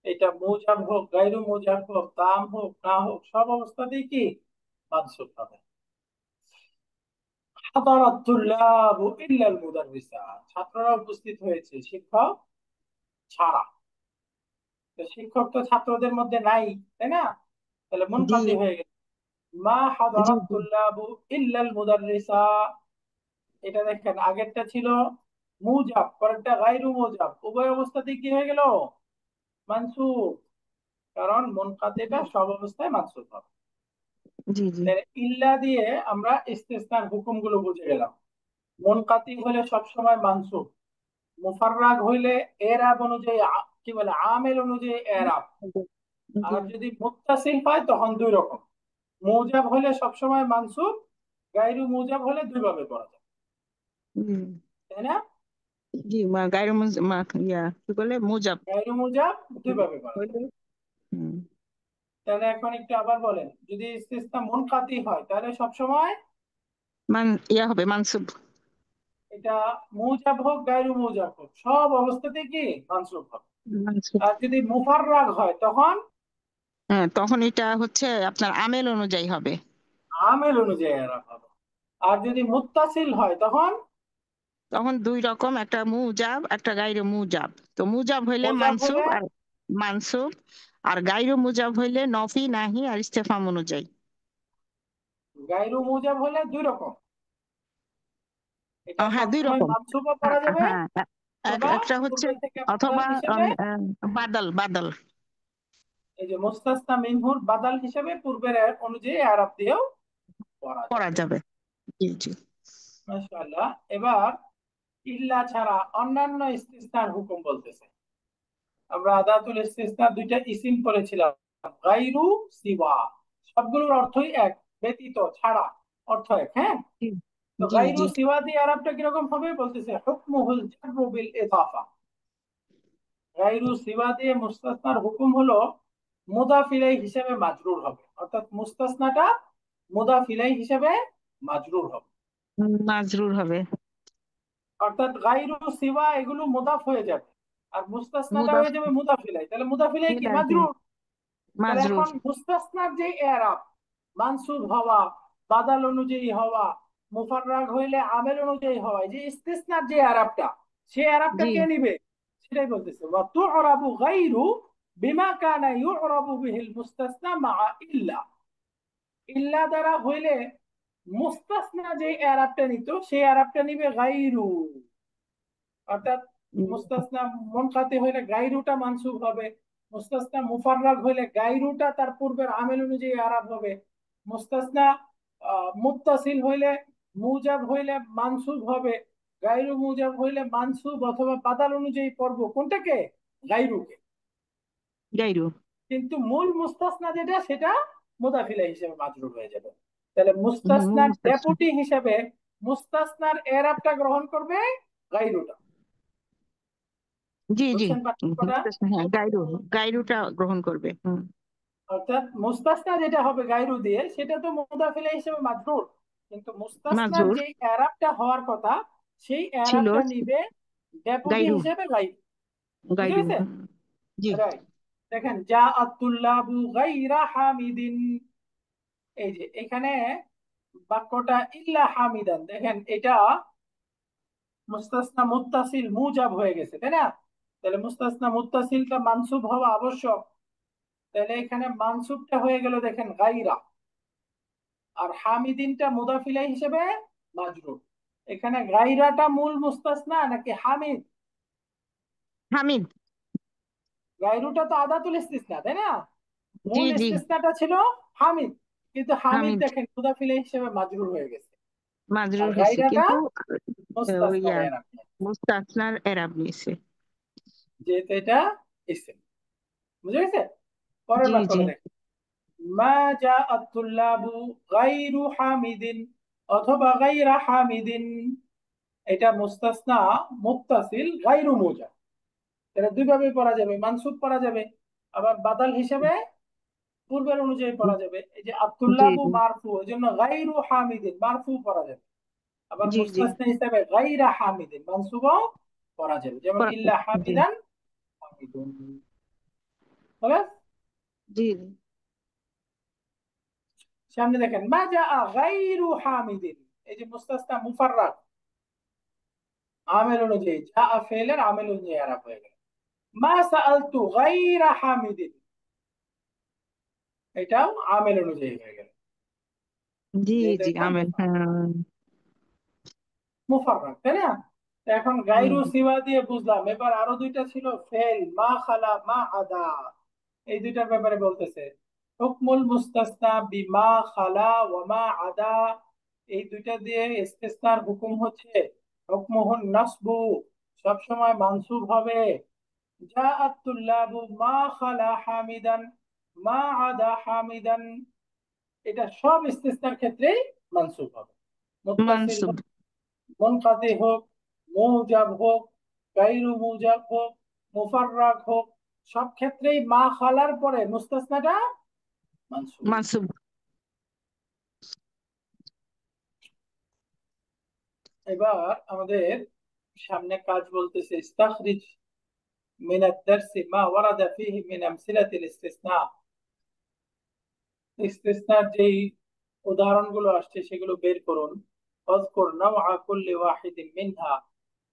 Speaker 1: এটা মুজাব হোক, গায়রু মুজাব হোক, তাম হোক না হোক, সব অবস্থাতেই কি মানসুব হবে। হাদারাত তুল্লাবু ইল্লাল মুদাররিসা, ছাত্ররা উপস্থিত হয়েছে শিক্ষক ছাড়া। তো শিক্ষক তো ছাত্রদের মধ্যে নাই, তাই না? তাহলে
Speaker 2: জি
Speaker 1: মুনকাতি হয়ে গেল মা
Speaker 2: জি
Speaker 1: হাদারাত
Speaker 2: জি
Speaker 1: তুল্লাবু ইল্লাল মুদাররিসা। এটা দেখেন আগেরটা ছিল মুজাব, পরেরটা গায়রু মুজাব, উভয় অবস্থাতে কি হয়ে গেল মানসুব, কারণ মুনকাতিটা সব অবস্থায় মানসুব হবে।
Speaker 2: জি জি
Speaker 1: তাহলে ইল্লা দিয়ে আমরা ইস্তিসনার হুকুমগুলো বুঝে গেলাম। মুনকাতি হলে সবসময় মানসুব, মুফাররাগ হইলে এরাব অনুযায়ী কি বলে আমেল অনুযায়ী এরাব।
Speaker 2: জি
Speaker 1: আর যদি মুত্তাসিল হয় তখন দুই রকম, মুজাব হলে সবসময় মানসুব, গায়রু মুজাব হলে দুই ভাবে পড়া যায়,
Speaker 2: জি
Speaker 1: তাই না?
Speaker 2: জি। গায়ের ইয়া কি বলে মুজাব
Speaker 1: গায়রু মুজাব দুই ভাবে পড়া যায়।
Speaker 2: হইলে, হুম,
Speaker 1: তাহলে এখন একটু আবার বলেন, যদি ইস্তিসনা মুনকাতি হয় তাহলে সবসময়
Speaker 2: মান ইয়া হবে মানসুব।
Speaker 1: এটা মুজাব হোক গায়রু মুজাব হোক সব অবস্থাতে কি মানসুব হবে।
Speaker 2: মানসুব।
Speaker 1: আর যদি মুফাররাগ হয় তখন
Speaker 2: হ্যাঁ, তখন এটা হচ্ছে আপনার আমেল অনুযায়ী হবে।
Speaker 1: আমেল অনুযায়ী এরাব হবে। আর যদি মুত্তাসিল হয় তখন
Speaker 2: তখন দুই রকম, একটা মুজাব একটা গাইরে মুজাব। তো মুজাব হইলে
Speaker 1: মুজাব
Speaker 2: মানসুব
Speaker 1: হলে,
Speaker 2: আর মানসুব, আর গাইরে মুজাব হইলে নফি নাহি আর ইস্তেফাম অনুযায়ী।
Speaker 1: গায়রু মুজাব হলে দুই রকম, এটা
Speaker 2: হ্যাঁ, দুই
Speaker 1: সবসময়
Speaker 2: রকম।
Speaker 1: মানসুবও
Speaker 2: হ্যাঁ
Speaker 1: পড়া যাবে,
Speaker 2: হ্যাঁ,
Speaker 1: অথবা
Speaker 2: একটা হচ্ছে
Speaker 1: পূর্বে থেকে বাদাল
Speaker 2: অথবা
Speaker 1: হিসেবে,
Speaker 2: বাদল বাদল
Speaker 1: এই যে মুস্তাসনা মিনহুর বাদাল হিসেবে পূর্বের অনুযায়ী আরব দিয়েও পড়া
Speaker 2: পড়া
Speaker 1: যাবে।
Speaker 2: যাবে। জি জি
Speaker 1: মাশাআল্লাহ। এবার ইল্লা ছাড়া অন্যান্য ইস্তিসনার হুকুম বলতেছে। আমরা আদাতুল ইস্তিসনা দুইটা ইসিম পড়েছিলাম, গায়রু সিওয়া, সবগুলোর অর্থই এক, ব্যতীত ছাড়া, অর্থ এক। হ্যাঁ,
Speaker 2: জি
Speaker 1: তো
Speaker 2: জি
Speaker 1: গায়রু
Speaker 2: জি।
Speaker 1: সিওয়া দিয়ে আরবটা কিরকম হবে বলতেছে, হুকমুহুল জাররু বিল ইদাফা। গায়রু সিওয়া দিয়ে মুস্তাসনার হুকুম হলো মুদাফ ইলাই হিসেবে মাজরুর হবে, অর্থাৎ মুস্তাসনাটা মুদাফ ইলাই হিসেবে মাজরুর হবে।
Speaker 2: মাজরুর হবে।
Speaker 1: অর্থাৎ গায়রু সিওয়া এগুলো মুদাফ হয়ে যাবে, আর মুস্তাসনাটা
Speaker 2: মুদাফ
Speaker 1: হয়ে যাবে মুদাফ ইলাই। তাহলে মুদাফ ইলাই কি?
Speaker 2: ইলাইহি
Speaker 1: মাজরুর। তাহলে
Speaker 2: মাজরুর।
Speaker 1: এখন মুস্তাসনার যে এরাব, মানসুব হওয়া, বাদাল অনুযায়ী হওয়া, মুফাররাগ হইলে আমেল অনুযায়ী হওয়া, যে ইস্তিসনার যে এরাবটা, সেই এরাবটা
Speaker 2: জি
Speaker 1: কে নিবে? সেটাই বলতেছে, ওয়া তু'রাবু গায়রু বিমা কানা ইউ'রাবু বিহিল মুস্তাসনা মা ইল্লা। ইল্লা দ্বারা হইলে মুস্তাসনা যে এরাবটা নিত সেই এরাবটা নিবে গায়রু। অর্থাৎ মুস্তাসনা মুনকাতি হইলে গায়রুটা মানসুব হবে, মুস্তাসনা মুফাররাগ হইলে গায়রুটা তার পূর্বের আমেল অনুযায়ী আরাব হবে, মুস্তাসনা মুত্তাসিল হইলে মুজাব হইলে মানসুব হবে, গায়রু মুজাব হইলে মানসুব অথবা বাদাল অনুযায়ী পড়ব কোনটাকে? গায়রুকে।
Speaker 2: গাইরু।
Speaker 1: কিন্তু মূল মুস্তাসনা যেটা সেটা মুদাফিলা হিসেবে মাজরুর হয়ে যাবে। তাহলে মুস্তাসনার
Speaker 2: মুস্তাসনা।
Speaker 1: ডেপুটি হিসেবে মুস্তাসনার এরাবটা গ্রহণ করবে গায়রুটা।
Speaker 2: জি জি।
Speaker 1: বুঝছেন পার্থক্যটা?
Speaker 2: মুস্তাসনা, হ্যাঁ গাইরু। গাইরুটা গ্রহণ করবে।
Speaker 1: অর্থাৎ মুস্তাসনা যেটা হবে গায়রু দিয়ে সেটা তো মুদাফিলা হিসেবে মাজরুর, কিন্তু মুস্তাসনার
Speaker 2: মাজরুর
Speaker 1: যে এরাবটা হওয়ার কথা সেই
Speaker 2: ছিল
Speaker 1: এরাবটা নিবে ডেপুটি
Speaker 2: গাইরু।
Speaker 1: হিসেবে গায়রু। বুঝে
Speaker 2: গাইরু
Speaker 1: গেছে?
Speaker 2: জি।
Speaker 1: রাইট। দেখেন, যা আতুল্লাবু গাইরা হামিদিন, এই যে এখানে বাক্যটা ইল্লা হামিদান, দেখেন এটা মুস্তাসনা মুত্তাসিল মুজাব হয়ে গেছে, তাই না? তাহলে মুস্তাসনা মুত্তাসিলটা মানসুব হওয়া আবশ্যক। তাহলে এখানে মানসুবটা হয়ে গেল দেখেন গাইরা, আর হামিদিনটা মুদাফিলাই হিসেবে মাজরুর। এখানে গাইরাটা মূল মুস্তাসনা নাকি হামিদ?
Speaker 2: হামিদ।
Speaker 1: গাইরুটা তো আদাতুল ইস্তিসনা, তাই না?
Speaker 2: জি
Speaker 1: মূল
Speaker 2: জি।
Speaker 1: ইস্তিসনাটা ছিল হামিদ, কিন্তু হামিদ
Speaker 2: হামিদ
Speaker 1: দেখেন মুদাফিলাই হিসেবে মাজরুর হয়ে গেছে, আর
Speaker 2: মাজরুর হয়েছে
Speaker 1: গাইরাটা
Speaker 2: কিন্তু ওই
Speaker 1: মুস্তাসনার এরাব,
Speaker 2: মুস্তাসনার এরাব নিয়েছে।
Speaker 1: যেহেতু এটা ইসম। বুঝে গেছে? পরের
Speaker 2: জি জি
Speaker 1: বাক্যটা দেখেন, মা জা আতুল্লাবু গাইরু হামিদিন অথবা গাইরা হামিদিন। এটা মুস্তাসনা মুত্তাসিল গায়রু মুজাব। এটা দুই ভাবে পড়া যাবে, মানসুব পড়া যাবে, আবার বাদাল হিসেবে পূর্বের অনুযায়ী পড়া যাবে। এই যে
Speaker 2: জি
Speaker 1: আব্দুল্লাহু
Speaker 2: জি
Speaker 1: মারফু, এই জন্য গায়রু হামিদিন মারফু পড়া যাবে। আবার
Speaker 2: জি জি।
Speaker 1: মুস্তাসনা হিসেবে গায়রা হামিদিন মানসুবও পড়া যাবে, যেমন ইল্লা
Speaker 2: জি
Speaker 1: হামিদান হামিদুন। খলাস?
Speaker 2: জি
Speaker 1: সামনে দেখেন, মা জা গায়রু হামিদিন, এই যে মুস্তাসনা মুফাররাদ আমেল অনুযায়ী, যা ফেলের আমেল অনুযায়ী আরাব হয়ে গেল। মা সাআলতু গায়রা হামিদিন, এটাও আমেল অনুযায়ী হয়ে গেল,
Speaker 2: জি
Speaker 1: যেহেতু
Speaker 2: জি।
Speaker 1: এটা
Speaker 2: আমেন, হ্যাঁ।
Speaker 1: মুফাররাদ, তাই না? তো এখন গায়রু
Speaker 2: হুম।
Speaker 1: সিওয়া দিয়ে বুঝলাম, এবার আরো দুইটা ছিল ফেল, মা খালা মা আদা। এই দুইটার ব্যাপারে বলতেছে, হুকমুল মুস্তাসনা বিমা খালা ওয়া মা আদা। এই দুইটা দিয়ে ইস্তিসনার হুকুম হচ্ছে হুকমুহুন নাসবু, সব সময় মানসুব হবে। জাআত তুল্লাবু মা খালা হামিদান মা আদা হামিদান, এটা সব ইস্তিসনার ক্ষেত্রেই মানসুব হবে। মুত্তাসিল
Speaker 2: মানসুব।
Speaker 1: হোক, মুনকাতি হোক, মুজাব হোক, গায়রু মুজাব হোক, মুফাররাগ হোক, সব ক্ষেত্রেই মা খালার পরে মুস্তাসনাটা মানসুব।
Speaker 2: মানসুব।
Speaker 1: এবার আমাদের সামনে কাজ বলতেছে, ইস্তাখরিজ মিন আদ-দারসি মা ওয়ারাদা ফীহি মিন আমসিলাতিল ইস্তিসনা। ইস্তিসনার যেই উদাহরণগুলো আসছে সেগুলো বের করুন। ওয়াজকুর নাওআ কুল্লি ওয়াহিদিন মিনহা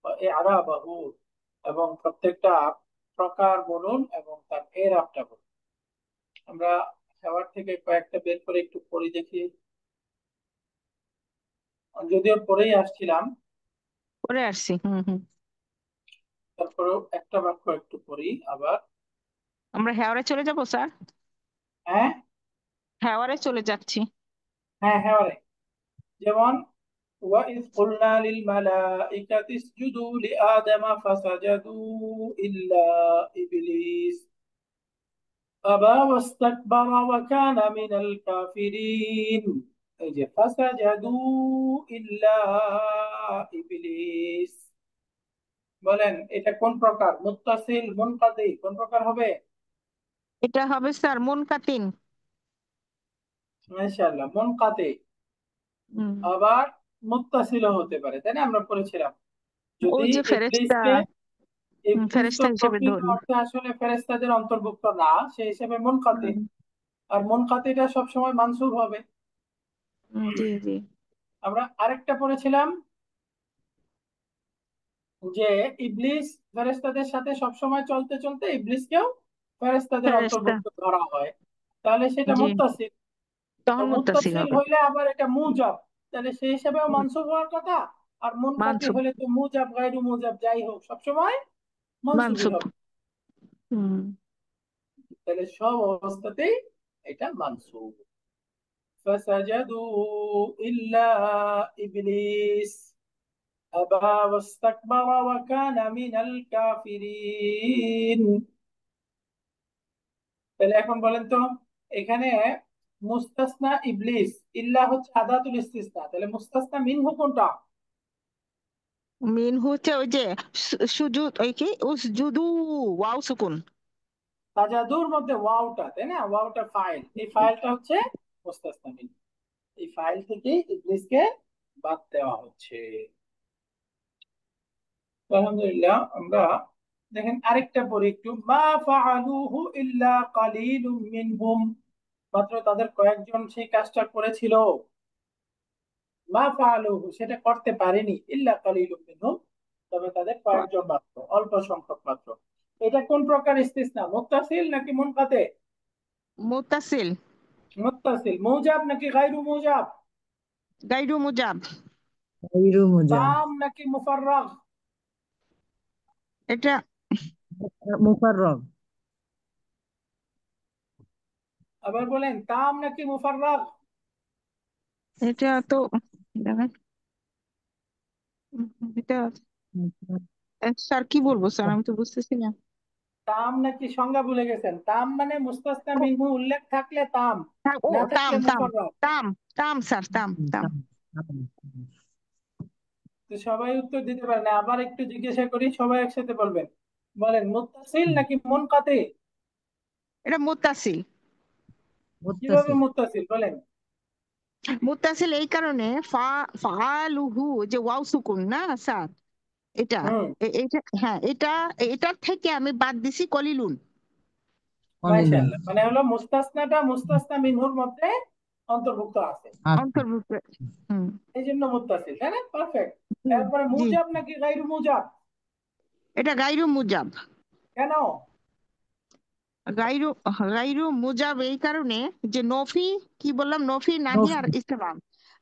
Speaker 1: ওয়া ই'রাবাহু, এবং প্রত্যেকটা প্রকার বলুন এবং তার এরাবটা বলুন। আমরা খাবার থেকে কয়েকটা বের করে একটু পড়ি দেখি, যদিও পড়েই আসছিলাম,
Speaker 2: করে আসছি। হুম হুম।
Speaker 1: তারপরেও একটা বাক্য একটু পড়ি আবার।
Speaker 2: আমরা হেওয়ারে চলে যাব স্যার।
Speaker 1: হ্যাঁ,
Speaker 2: হেওয়ারে চলে যাচ্ছি।
Speaker 1: হ্যাঁ, হ্যাঁ, যেমন وَإِذْ قُلْنَا لِلْمَلَائِكَةِ اسْجُدُوا لِآدَمَ فَسَجَدُوا إِلَّا إِبْلِيسَ أَبَى وَاسْتَكْبَرَ وَكَانَ مِنَ الْكَافِرِينَ. এই যে ফাসাজাদু ইল্লা ইবলিস, বলেন এটা কোন প্রকার, মুত্তাসিল মুনকাতি কোন প্রকার হবে?
Speaker 2: এটা হবে স্যার মুনকাতিন।
Speaker 1: মাশাআল্লাহ, মুনকাতি।
Speaker 2: হুম।
Speaker 1: আবার মুত্তাসিলও হতে পারে, তাই না? আমরা পড়েছিলাম
Speaker 2: ওই
Speaker 1: যদি
Speaker 2: যে ফেরেশতা,
Speaker 1: ইবলিসকে, ইবলিস তো
Speaker 2: ফেরেশতা হিসেবে
Speaker 1: প্রকৃত
Speaker 2: ধরি।
Speaker 1: অর্থে আসলে ফেরেশতাদের অন্তর্ভুক্ত না, সেই হিসেবে মুনকাতি।
Speaker 2: হুম,
Speaker 1: আর মুনকাতিটা সবসময় মানসুব হবে।
Speaker 2: জি জি।
Speaker 1: আমরা আরেকটা পড়েছিলাম যে ইবলিস ফেরেশতাদের সাথে সবসময় চলতে চলতে ইবলিসকেও ফেরেশতাদের
Speaker 2: ফেরেশতা,
Speaker 1: অন্তর্ভুক্ত ধরা হয়, তাহলে সেটা
Speaker 2: জি,
Speaker 1: মুত্তাসিল। তো
Speaker 2: তখন মুত্তাসিল
Speaker 1: মুত্তাসিল
Speaker 2: হবে।
Speaker 1: হইলে আবার এটা মুজাব, তাহলে সেই হিসাবেও
Speaker 2: হুম,
Speaker 1: মানসুব হওয়ার কথা। আর মুনকাতি
Speaker 2: মানসুব,
Speaker 1: হলে তো মুজাব গায়রু মুজাব যাই হোক সবসময় মানসুবই
Speaker 2: মানসুব।
Speaker 1: হবে।
Speaker 2: হুম।
Speaker 1: তাহলে সব অবস্থাতেই এটা মানসুব। فسجدوا إلا إبليس أبى واستكبر وكان من الكافرين। তাহলে এখন বলেন তো, এখানে মুস্তাসনা ইবলিস, ইল্লা হচ্ছে আদাতুল ইস্তিসনা, তাহলে মুস্তাসনা মিনহু কোনটা?
Speaker 2: মিন হচ্ছে ওই যে সুজুদ, ওই কি উসজুদু, ওয়াও সুকুন।
Speaker 1: তাজাদুর মধ্যে ওয়াওটা, তাই না? ওয়াওটা ফাইল, এই ফাইলটা হচ্ছে মুস্তাসনা মিন। এই ফাইল থেকে ইবলিসকে বাদ দেওয়া হচ্ছে। তো আলহামদুলিল্লাহ, আমরা দেখেন আরেকটা পড়ি একটু, মা ফাআলুহু ইল্লা কালিলুম মিনহুম, মাত্র তাদের কয়েকজন সেই কাজটা করেছিল। মা ফাআলুহু সেটা করতে পারেনি, ইল্লা কালিলুম মিনহুম তবে তাদের কয়েকজন মাত্র, অল্প সংখ্যক মাত্র। এটা কোন প্রকার ইস্তিসনা, মুত্তাসিল নাকি মুনকাতে?
Speaker 2: মুত্তাসিল।
Speaker 1: মুত্তাসিল। মুজাব নাকি গায়রু মুজাব?
Speaker 2: গাইরু মুজাব।
Speaker 3: গায়রু মুজাব।
Speaker 1: তাম নাকি মুফাররাগ?
Speaker 2: এটা
Speaker 3: মুফাররগ।
Speaker 1: আবার বলেন, তাম নাকি মুফাররাগ?
Speaker 2: এটা তো দেখেন, এটা স্যার কি বলবো স্যার, আমি তো বুঝতেছি না।
Speaker 1: তাম নাকি সংজ্ঞা ভুলে গেছেন? তাম মানে মুস্তাসনা মিনহু উল্লেখ থাকলে তাম,
Speaker 2: হ্যাঁ, ও
Speaker 1: না
Speaker 2: তাম
Speaker 1: থাকলে
Speaker 2: তাম
Speaker 1: মুফাররাগ।
Speaker 2: তাম, তাম স্যার, তাম তাম।
Speaker 1: তো সবাই উত্তর দিতে পারে না, আবার একটু জিজ্ঞাসা করি, সবাই একসাথে বলবেন। বলেন মুত্তাসিল নাকি মুনকাতি?
Speaker 2: এটা মুত্তাসিল।
Speaker 1: কিভাবে
Speaker 3: মুত্তাসিল।
Speaker 1: মুত্তাসিল বলেন?
Speaker 2: মুত্তাসিল এই কারণে ফাআলুহু, যে ওয়াও সুকুন না স্যার, এটা
Speaker 1: হুম।
Speaker 2: এটা হ্যাঁ, এটা এটার থেকে আমি বাদ দিছি কলিলুন।
Speaker 3: কলিলুন।
Speaker 1: মাশাআল্লাহ, মানে হলো মুস্তাসনাটা মুস্তাসনা মিনহুর মধ্যে অন্তর্ভুক্ত আছে,
Speaker 3: আচ্ছা।
Speaker 2: অন্তর্ভুক্ত। হুম।
Speaker 1: এই জন্য মুত্তাসিল, তাই না? পারফেক্ট।
Speaker 2: জি
Speaker 1: এরপরে
Speaker 2: জি।
Speaker 1: মুজাব নাকি গায়রু মুজাব?
Speaker 2: এটা গাইরু মুজাব।
Speaker 1: কেন?
Speaker 2: গাইরু, গাইরু মুজাব এই কারণে যে নফি, কি বললাম, নফি নাহি আর
Speaker 3: নফি।
Speaker 2: ইসতিফহাম।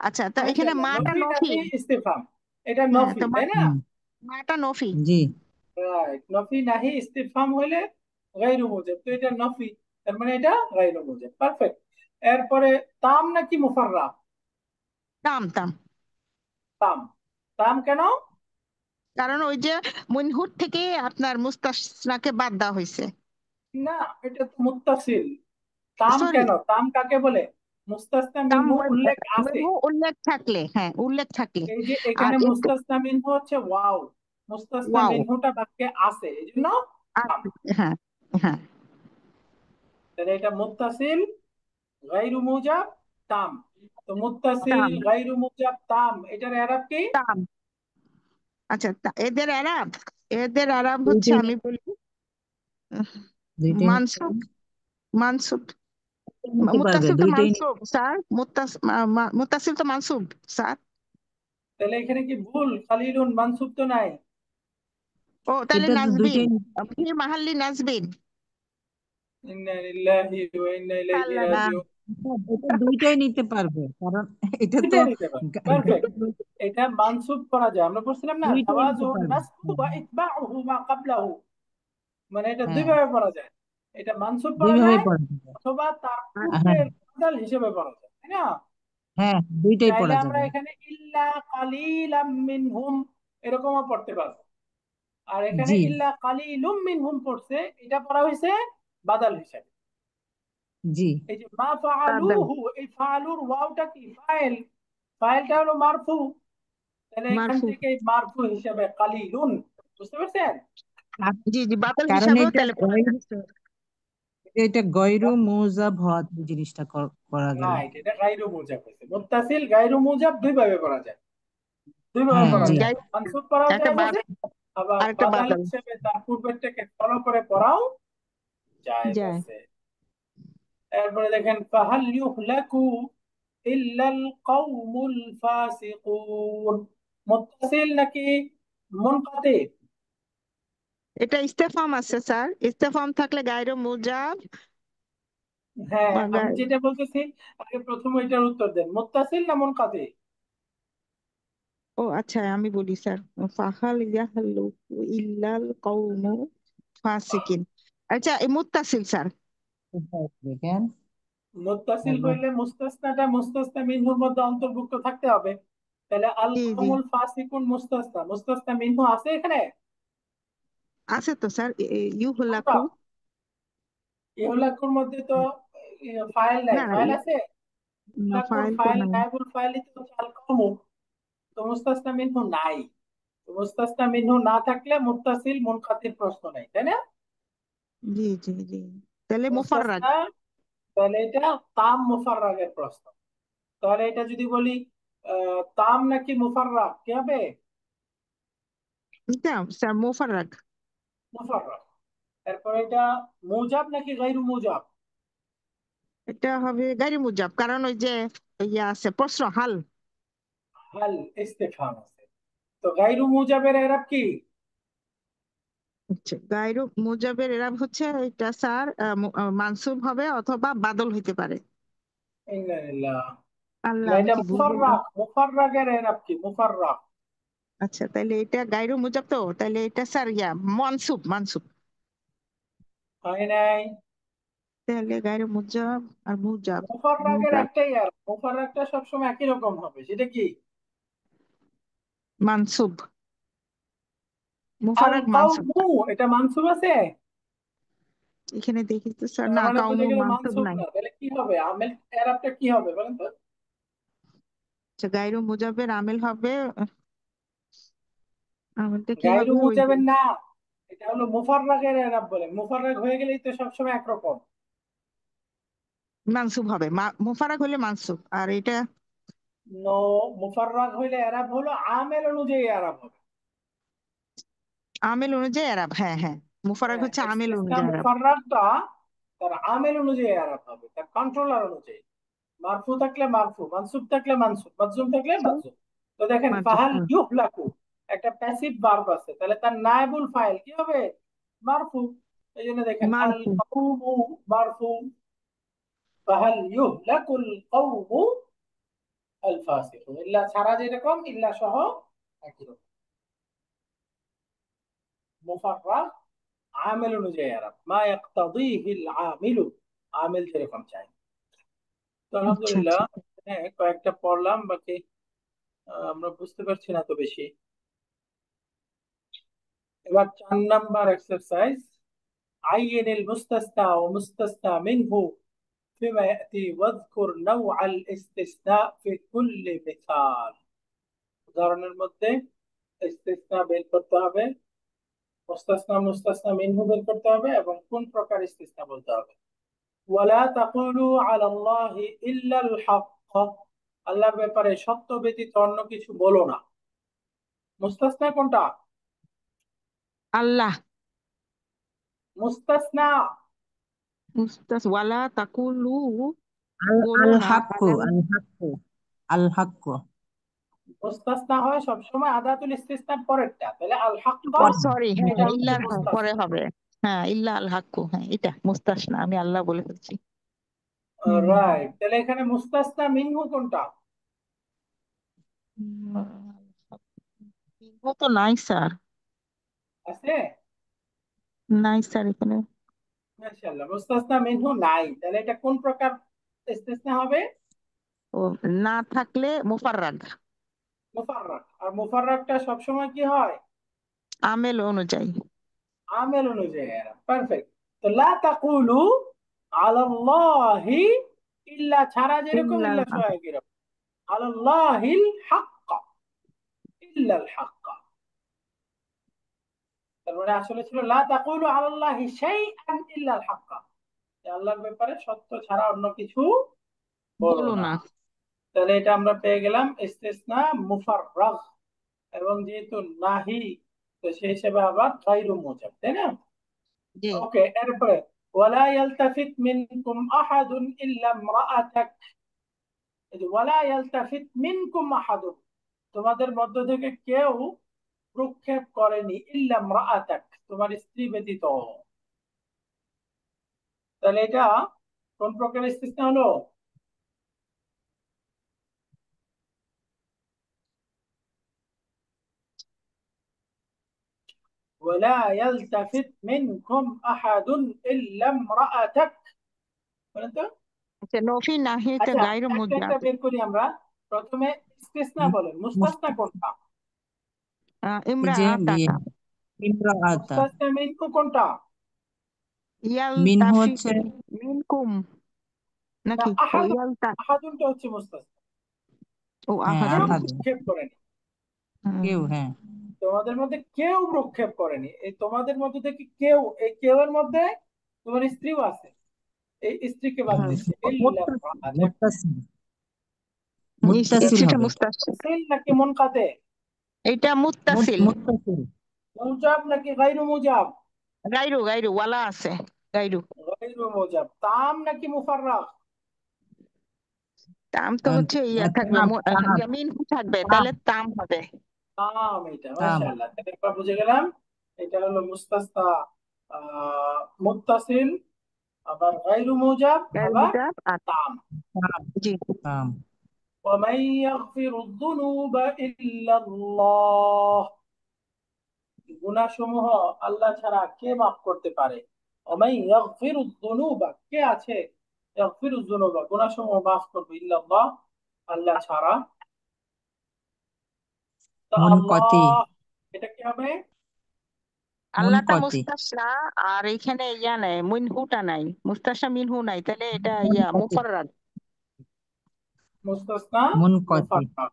Speaker 2: আচ্ছা, তা এখানে
Speaker 1: মাশাআল্লাহ,
Speaker 2: মাটা
Speaker 1: নফি
Speaker 2: নফি।
Speaker 1: নাফি ইস্তিফহাম, এটা
Speaker 2: হ্যাঁ,
Speaker 1: নফি,
Speaker 2: তো
Speaker 1: তাই না?
Speaker 3: হুম,
Speaker 2: মাটা নফি।
Speaker 3: জি।
Speaker 1: রাইট, নফি নাহি ইস্তিফহাম হইলে গায়রু মুজাব, তো এটা নফি, তার মানে এটা গায়রু মুজাব, পারফেক্ট। এরপরে তাম নাকি মুফাররাগ?
Speaker 2: তাম তাম।
Speaker 1: তাম। তাম কেন?
Speaker 2: কারণ ওই যে মনহুর থেকে আপনার মুস্তাসনাকে বাদ দেওয়া হয়েছে।
Speaker 1: না, এটা তো মুত্তাসিল। তাম
Speaker 2: সরি,
Speaker 1: কেন, তাম কাকে বলে? মুস্তাসনা
Speaker 2: তাম
Speaker 1: মিনহু উল্লেখ আছে।
Speaker 2: মনহু উল্লেখ থাকলে, হ্যাঁ উল্লেখ থাকলে।
Speaker 1: এই যে
Speaker 2: আর
Speaker 1: এখানে
Speaker 2: এক,
Speaker 1: মুস্তাসনা মিনহু হচ্ছে ওয়াও, মুস্তাসনা
Speaker 2: ওয়াও,
Speaker 1: মিনহুটা বাক্যে আছে, এই জন্য তাম।
Speaker 2: হ্যাঁ হ্যাঁ।
Speaker 1: তাহলে এটা মুত্তাসিল গায়রু মুজাব তাম। তো মুত্তাসিল
Speaker 2: তাম
Speaker 1: গায়রু মুজাব তাম, এটার এরাব কি?
Speaker 2: তাম। আচ্ছা, এদের আরাব, এদের আরাব হচ্ছে,
Speaker 3: দুইটাই
Speaker 2: আমি বলি
Speaker 3: দুইটাই
Speaker 2: মানসুব, মানসুব।
Speaker 3: নিতে পারবে,
Speaker 2: মুত্তাসিল তো
Speaker 3: দুইটাই
Speaker 2: মানসুব স্যার, মুত্তাসিল তো মানসুব স্যার।
Speaker 1: তাহলে এখানে কি ভুল? খালিলুন মানসুব তো নাই।
Speaker 2: ও তাহলে
Speaker 3: এটা তো
Speaker 2: নাজবিন,
Speaker 3: দুইটাই
Speaker 2: ফি মাহাল্লি নাজবিন।
Speaker 1: ইন্না লিল্লাহি ওয়া ইন্না ইলাইহি
Speaker 2: আল্লাহ না।
Speaker 1: রাজিউন।
Speaker 3: এটা দুইটাই নিতে পারবে, কারণ এটা তো
Speaker 1: দুইটাই নিতে পারে, পারফেক্ট। এটা মানসুব করা যায়, আমরা বলছিলাম না,
Speaker 3: দুইটাই নিতে
Speaker 1: জাওয়াজুন
Speaker 3: পারবে।
Speaker 1: নাসবু ওয়া ইতবাউহু মা ক্বাবলাহু, মানে এটা দুই
Speaker 3: হ্যাঁ,
Speaker 1: ভাবে পড়া যায়। এটা মানসুব
Speaker 3: দুই
Speaker 1: পড়া
Speaker 3: ভাবে
Speaker 1: যায়
Speaker 3: পড়া যাবে।
Speaker 1: অথবা তার
Speaker 3: হ্যাঁ,
Speaker 1: পূর্বের বদল হিসেবে পড়া যায়, তাই না?
Speaker 3: হ্যাঁ, দুইটাই
Speaker 1: চাইলে
Speaker 3: পড়া
Speaker 1: আমরা
Speaker 3: যাবে।
Speaker 1: এখানে ইল্লা কালিলাম মিনহুম এরকমও পড়তে পারবো। আর এখানে
Speaker 3: জি।
Speaker 1: ইল্লা কালিলুম মিনহুম পড়ছে, এটা পড়া হয়েছে বাদাল হিসাবে।
Speaker 3: জি।
Speaker 1: এই যে মা
Speaker 2: তাদের
Speaker 1: ফাআলুহু, এই ফাআলুর ওয়াওটা কি ফাইল, ফাইলটা হলো মারফু, তাহলে এখান
Speaker 2: মারফু।
Speaker 1: থেকে মারফু হিসাবে কালিলুন, বুঝতে পারছেন?
Speaker 2: জি জি, বাদল
Speaker 3: কারণ
Speaker 2: হিসাবেও
Speaker 3: এটা
Speaker 2: তাহলে পড়া যাচ্ছে।
Speaker 3: এটা গয়রু মুজাব হওয়া জিনিসটা করা গেল।
Speaker 1: রাইট, এটা গায়রু মুজাব হয়েছে। মুত্তাসিল গায়রু মুজাব দুই ভাবে করা যায়, দুই ভাবে
Speaker 3: হ্যাঁ
Speaker 1: পড়া
Speaker 3: জি।
Speaker 1: যায়, মানসুব পড়াও
Speaker 2: একটা
Speaker 1: যায় আছে, আবার
Speaker 2: আর একটা
Speaker 1: বাদাল
Speaker 2: বাদল
Speaker 1: হিসেবে তার পূর্বেরটাকে ফলো করে পড়াও যায়
Speaker 2: যায়।
Speaker 1: আছে। এরপরে দেখেন ফাহাল ইউহলাকু ইল্লাল কওমুল ফাসিকুন, মুত্তাসিল নাকি মুনকাতি?
Speaker 2: এটা ইস্তেফাম আছে স্যার, ইস্তেফাম থাকলে গায়রু মুজাব
Speaker 1: হ্যাঁ,
Speaker 2: বা
Speaker 1: আমি যেটা বলতেছি আগে প্রথম ওইটার উত্তর দেন, মুত্তাসিল না মুনকাতি?
Speaker 2: ও আচ্ছা, আমি বলি স্যার, ফাহাল ইয়াহলুকু ইল্লাল কওমু ফাসিকিন। আচ্ছা, এই মুত্তাসিল স্যার।
Speaker 3: দেখেন
Speaker 1: মুত্তাসিল
Speaker 3: একবার।
Speaker 1: হইলে মুস্তাসনাটা মুস্তাসনা মিনহুর মধ্যে অন্তর্ভুক্ত থাকতে হবে, তাহলে আল
Speaker 2: জি জি,
Speaker 1: কওমুল ফাসিকুন মুস্তাসনা, মুস্তাসনা মিনহু আছে এখানে
Speaker 2: আছে তো স্যার,
Speaker 1: কোনটা?
Speaker 2: ইউহলাকু।
Speaker 1: ইহলাকুর মধ্যে তো ফাইল নাই,
Speaker 2: না না,
Speaker 1: ফাইল আছে? ইহলাকুর
Speaker 2: ফাইল তো
Speaker 1: ফাইল
Speaker 2: নাই।
Speaker 1: নাইবুল ফাইলই তো হচ্ছে আল কওমু, তো মুস্তাসনা মিনহু নাই, তো মুস্তাসনা মিনহু না থাকলে মুত্তাসিল মুনকাতির প্রশ্ন নাই, তাই না?
Speaker 2: জি জি জি, তাহলে মুফাররাগ।
Speaker 1: মুস্তাসনা, তাহলে এটা তাম মুফাররাগের প্রশ্ন। তাহলে এটা যদি বলি তাম নাকি মুফাররাগ, কি হবে?
Speaker 2: এটা স্যার মুফাররাগ।
Speaker 1: মুফাররাগ। তারপরে এটা মুজাব নাকি গায়রু মুজাব?
Speaker 2: এটা হবে গায়রু মুজাব, কারণ ওই যে ইয়া আছে প্রশ্ন হাল।
Speaker 1: হাল ইস্তেফহাম আছে, তো গায়রু মুজাবের এরাব কি?
Speaker 2: আচ্ছা, গায়রু মুজাবের এরা হচ্ছে এটা স্যার মানসুব হবে অথবা বাদল হইতে পারে।
Speaker 1: ইন্নালিল্লাহ।
Speaker 2: আল্লাহ,
Speaker 1: না,
Speaker 2: আমি
Speaker 1: এটা
Speaker 2: কি ভুল বললাম?
Speaker 1: মুফাররাগ, মুফাররাগের এরাব কি, মুফাররাগ?
Speaker 2: আচ্ছা, তাহলে এটা গায়রু মুজাব, তো তাহলে এটা স্যার ইয়া মানসুব মানসুব।
Speaker 1: হয় নাই।
Speaker 2: তাহলে গায়রু মুজাব আর মুজাব।
Speaker 1: মুফাররাগের
Speaker 2: মুজাব
Speaker 1: একটাই আর, মুফাররাগটা সবসময় একই রকম হবে, সেটা কি?
Speaker 2: মানসুব,
Speaker 1: আল
Speaker 2: মুফাররাগ মানসুব।
Speaker 1: কওমু, এটা মানসুব আছে?
Speaker 2: এখানে দেখি তো স্যার,
Speaker 1: তার
Speaker 2: না
Speaker 1: মানে বোঝা
Speaker 2: কাউমু
Speaker 1: গেল
Speaker 2: মানসুব
Speaker 1: মানসুব
Speaker 2: নাই।
Speaker 1: না, তাহলে কি হবে আমেল, এরাবটা কি হবে বলেন তো?
Speaker 2: আচ্ছা, গায়রু মুজাবের আমেল হবে, আমেলটা কি
Speaker 1: গায়রু
Speaker 2: হবে ওই যে
Speaker 1: মুজাবের না, এটা হলো মুফাররাগের এরাব বলে, মুফাররাগ হয়ে গেলেই তো সবসময় একরকম।
Speaker 2: মানসুব হবে, মুফাররাগ হলে মানসুব, আর এটা
Speaker 1: নো, মুফাররাগ হইলে এরাব হলো আমেল অনুযায়ী এরাব হবে।
Speaker 2: আমেল অনুযায়ী এরাব, হ্যাঁ হ্যাঁ, মুফাররাগ
Speaker 1: হ্যাঁ,
Speaker 2: হচ্ছে আমেল
Speaker 1: ইস্তিসনা
Speaker 2: অনুযায়ী এরাব।
Speaker 1: মুফাররাগটা তার আমেল অনুযায়ী এরাব হবে, তার কন্ট্রোলার অনুযায়ী। মারফু থাকলে মারফু, মানসুব থাকলে মানসুব, মাজজুম থাকলে মাজজুম। তো দেখেন
Speaker 2: মানসুব,
Speaker 1: ফাহাল ইউহলাকু, একটা প্যাসিভ ভার্ব আছে, তাহলে তার নায়েবুল ফাইল কি হবে? মারফু। এই জন্য দেখেন আল
Speaker 2: মারফু।
Speaker 1: কওমু মারফু, ফাহাল ইউহলাকুল কওমু আল ফাসিকুন, ইল্লা ছাড়া যেরকম, ইল্লা সহ একই রকম। মুফাররাগ আমেল অনুযায়ী আরব, মা ইয়াকতাদিহিল আমিলু, আমেল যেরকম চাই। তো
Speaker 2: আচ্ছা
Speaker 1: আলহামদুলিল্লাহ,
Speaker 2: আচ্ছা,
Speaker 1: হ্যাঁ কয়েকটা পড়লাম, বাকি আমরা বুঝতে পারছি না তো বেশি। এবার 4 নাম্বার এক্সারসাইজ, عين المستثنى ومستثنى منه فيما يأتي واذكر نوع الاستثناء في كل مثال। উদাহরণের মধ্যে ইস্তিসনা বের করতে হবে, মুস্তাসনা মুস্তাসনা মিনহু বের করতে হবে, এবং কোন প্রকার ইস্তিসনা বলতে হবে। ওয়ালা তাকুলু আলাল্লাহি ইল্লাল হক, আল্লাহর ব্যাপারে সত্য ব্যতীত অন্য কিছু বলো না। মুস্তাসনা কোনটা?
Speaker 2: আল্লাহ।
Speaker 1: মুস্তাসনা
Speaker 2: ওয়ালা তাকুলু,
Speaker 3: আল
Speaker 2: বলো
Speaker 3: আল
Speaker 2: না
Speaker 3: হাক্কু, আল হাক্কু, আল হাক্কু।
Speaker 1: মুস্তাসনা হয় সবসময় আদাতুল ইস্তিসনার পরেরটা, তাহলে আল হাক্কা
Speaker 2: ও সরি, হ্যাঁ
Speaker 1: এটা হচ্ছে
Speaker 2: ইল্লার, হ্যাঁ পরে
Speaker 1: মুস্তাসনা।
Speaker 2: হবে। হ্যাঁ ইল্লা আল হাক্কু, হ্যাঁ এটা মুস্তাসনা, আমি আল্লাহ বলে ফেলছি। হুম।
Speaker 1: রাইট, তাহলে এখানে মুস্তাসনা মিনহু কোনটা?
Speaker 2: ও তো নাই স্যার,
Speaker 1: আছে?
Speaker 2: নাই স্যার এখানে।
Speaker 1: মাশাআল্লাহ, মুস্তাসনা মিনহু নাই, তাহলে এটা কোন প্রকার ইস্তিসনা হবে?
Speaker 2: ও, না থাকলে মুফাররাগ,
Speaker 1: মুফাররাগ, আর মুফাররাগটা সবসময় কি হয়?
Speaker 2: আমেল অনুযায়ী।
Speaker 1: আমেল অনুযায়ী। পারফেক্ট। তো লা তাকুলু, আলাল্লাহি ইল্লা ছাড়া যেরকম
Speaker 2: ইল্লাল
Speaker 1: ইল্লা
Speaker 2: হক।
Speaker 1: সহায়ক এরকম। আলাল্লাহিল হাক্কা ইল্লাল হাক্কা। তার মানে আসলে ছিল লা তাকুলু আলাল্লাহি শাইআন ইল্লাল হাক্কা, আল্লাহর ব্যাপারে সত্য ছাড়া অন্য কিছু বলো
Speaker 2: বলো
Speaker 1: না।
Speaker 2: না।
Speaker 1: তাহলে এটা আমরা পেয়ে গেলাম ইস্তিসনা মুফাররাগ, এবং যেহেতু নাহি তো সেই হিসেবে আবার গায়রু মুজাব, তাই না?
Speaker 2: জি।
Speaker 1: ওকে, এরপরে ওয়ালা ইয়ালতাফিত মিনকুম আহাদুন ইল্লা ইমরাআতাক, এই যে ওয়ালা ইয়ালতাফিত মিনকুম আহাদুন, তোমাদের মধ্য থেকে কেউ প্রক্ষেপ করেনি ইল্লা ইমরাআতাক, তোমার স্ত্রী ব্যতীত। তাহলে এটা কোন প্রকার ইস্তিসনা হলো? ولا يلتفت منكم أحد إلا امرأتك، বলেন তো।
Speaker 2: আচ্ছা, নফি নাহিতে
Speaker 1: আচ্ছা,
Speaker 2: গায়রু
Speaker 1: একটা
Speaker 2: মুজাব।
Speaker 1: একটা বের করি আমরা। প্রথমে ইস্তিসনা বলেন, মুস্তাসনা
Speaker 3: মুস্ত-
Speaker 1: কোনটা?
Speaker 3: এই
Speaker 2: ইমরা
Speaker 3: যে
Speaker 2: আতাকা।
Speaker 3: ইমরাআতা,
Speaker 1: মুস্তাসনা মিনহু কোনটা?
Speaker 2: ইয়াল
Speaker 3: মিনহু
Speaker 2: তাফিত
Speaker 3: হচ্ছে
Speaker 2: মিনকুম
Speaker 1: না,
Speaker 2: নাকি? ও
Speaker 1: আহাদুন।
Speaker 2: ইয়াল তা।
Speaker 1: আহাদুনটা হচ্ছে মুস্তাসনা,
Speaker 2: ও
Speaker 3: হ্যাঁ
Speaker 2: আহাদুন।
Speaker 1: কেউ
Speaker 3: আহাদুন,
Speaker 1: প্রক্ষেপ করেনি।
Speaker 3: কেউ, হ্যাঁ
Speaker 1: তোমাদের মধ্যে কেউ প্রক্ষেপ করেনি, এই তোমাদের মধ্যে থেকে কেউ, এই কেউ এর মধ্যে তোমার স্ত্রীও আছে, এই স্ত্রীকে বাদ
Speaker 2: হুম।
Speaker 1: দিচ্ছে। ইল্লা
Speaker 3: মুত্তাসিল
Speaker 1: ইমরাআতাক।
Speaker 3: মুত্তাসিল মুত্তাসিল
Speaker 2: সেটা
Speaker 3: হবে,
Speaker 2: মুস্তাসিল।
Speaker 1: মুত্তাসিল নাকি মুনকাতে?
Speaker 2: এটা মুত্তাসিল।
Speaker 3: মুত্তাসিল,
Speaker 1: মুজাব নাকি গায়রু মুজাব?
Speaker 2: গাইরু গাইরু ওয়ালা আছে। গাইরু।
Speaker 1: গায়রু মুজাব। তাম নাকি মুফাররাগ?
Speaker 2: তাম তো হচ্ছে ইয়া থাকবে,
Speaker 3: তাম তাম
Speaker 2: ইয়া মিনহু থাকবে,
Speaker 3: তাম
Speaker 2: তাহলে তাম হবে।
Speaker 1: তাম, এটা
Speaker 3: তাম
Speaker 1: মাশাআল্লাহ, তাহলে আমরা বুঝে গেলাম এটা হলো মুস্তাসনা মুত্তাসিল, আবার গায়রু মুজাব,
Speaker 2: গাইরু
Speaker 1: আবার
Speaker 2: মুজাব আর
Speaker 1: তাম।
Speaker 3: তাম
Speaker 2: জি।
Speaker 3: তাম।
Speaker 1: ومن يغفر الذنوب إلا الله, গুনাহসমূহ আল্লাহ ছাড়া কে মাফ করতে পারে? ومن يغفر الذنوب, কে আছে يغفر الذنوب, গুনাহসমূহ মাফ করবে, ইল্লাল্লাহ, আল্লাহ ছাড়া। তো
Speaker 3: মুনকতি,
Speaker 1: আল্লাহ, এটা কি হবে?
Speaker 2: আল্লাহটা
Speaker 3: মুনকতি,
Speaker 2: মুস্তাসনা, আর এখানে ইয়া নাই, মিনহুটা নাই, মুস্তাসনা মিনহু নাই, তাহলে এটা ইয়া
Speaker 3: মুনকতি,
Speaker 2: মুফাররাদ।
Speaker 1: মুস্তাসনা
Speaker 3: মুনকতি।
Speaker 1: মুফাররাগ।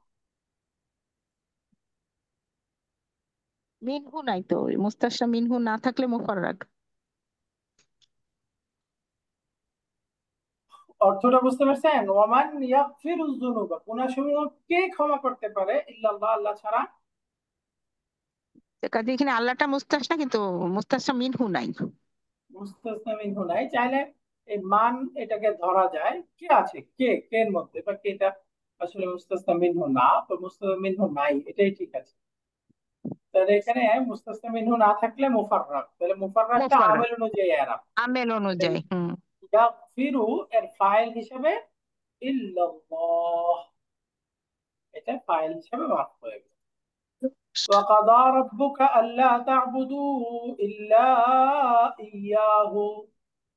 Speaker 2: মিনহু নাই তো, মুস্তাসনা মিনহু না থাকলে মুফাররাদ।
Speaker 1: অর্থটা বুঝতে পারছেন? ওয়ামান ইয়াগফিরুয যুনুবা, গুনাহসমূহ কে ক্ষমা করতে পারে? ইল্লাল্লাহ, আল্লাহ ছাড়া।
Speaker 2: কাজে এখানে আল্লাহটা মুস্তাসনা, কিন্তু মুস্তাসনা মিনহু নাই।
Speaker 1: মুস্তাসনা মিনহু নাই, চাইলে এই মান এটাকে ধরা যায়, কে আছে, কে কে এর মধ্যে, বা কেটা আসলে মুস্তাসনা মিনহু না, তো মুস্তাসনা মিনহু নাই, এটাই ঠিক আছে। তাহলে এখানে মুস্তাসনা মিনহু না থাকলে মুফাররাগ, তাহলে মুফাররাগটা
Speaker 2: মুফাররাদ
Speaker 1: আমেল অনুযায়ী এরাব।
Speaker 2: আমেল অনুযায়ী। হুম।
Speaker 1: ইয়াগফিরু এর ফাইল হিসেবে ইল্লাল্লাহ, এটা ফাইল হিসেবে মাফ হয়ে গেল। وقضى ربك ألا تعبدوا إلا إياه,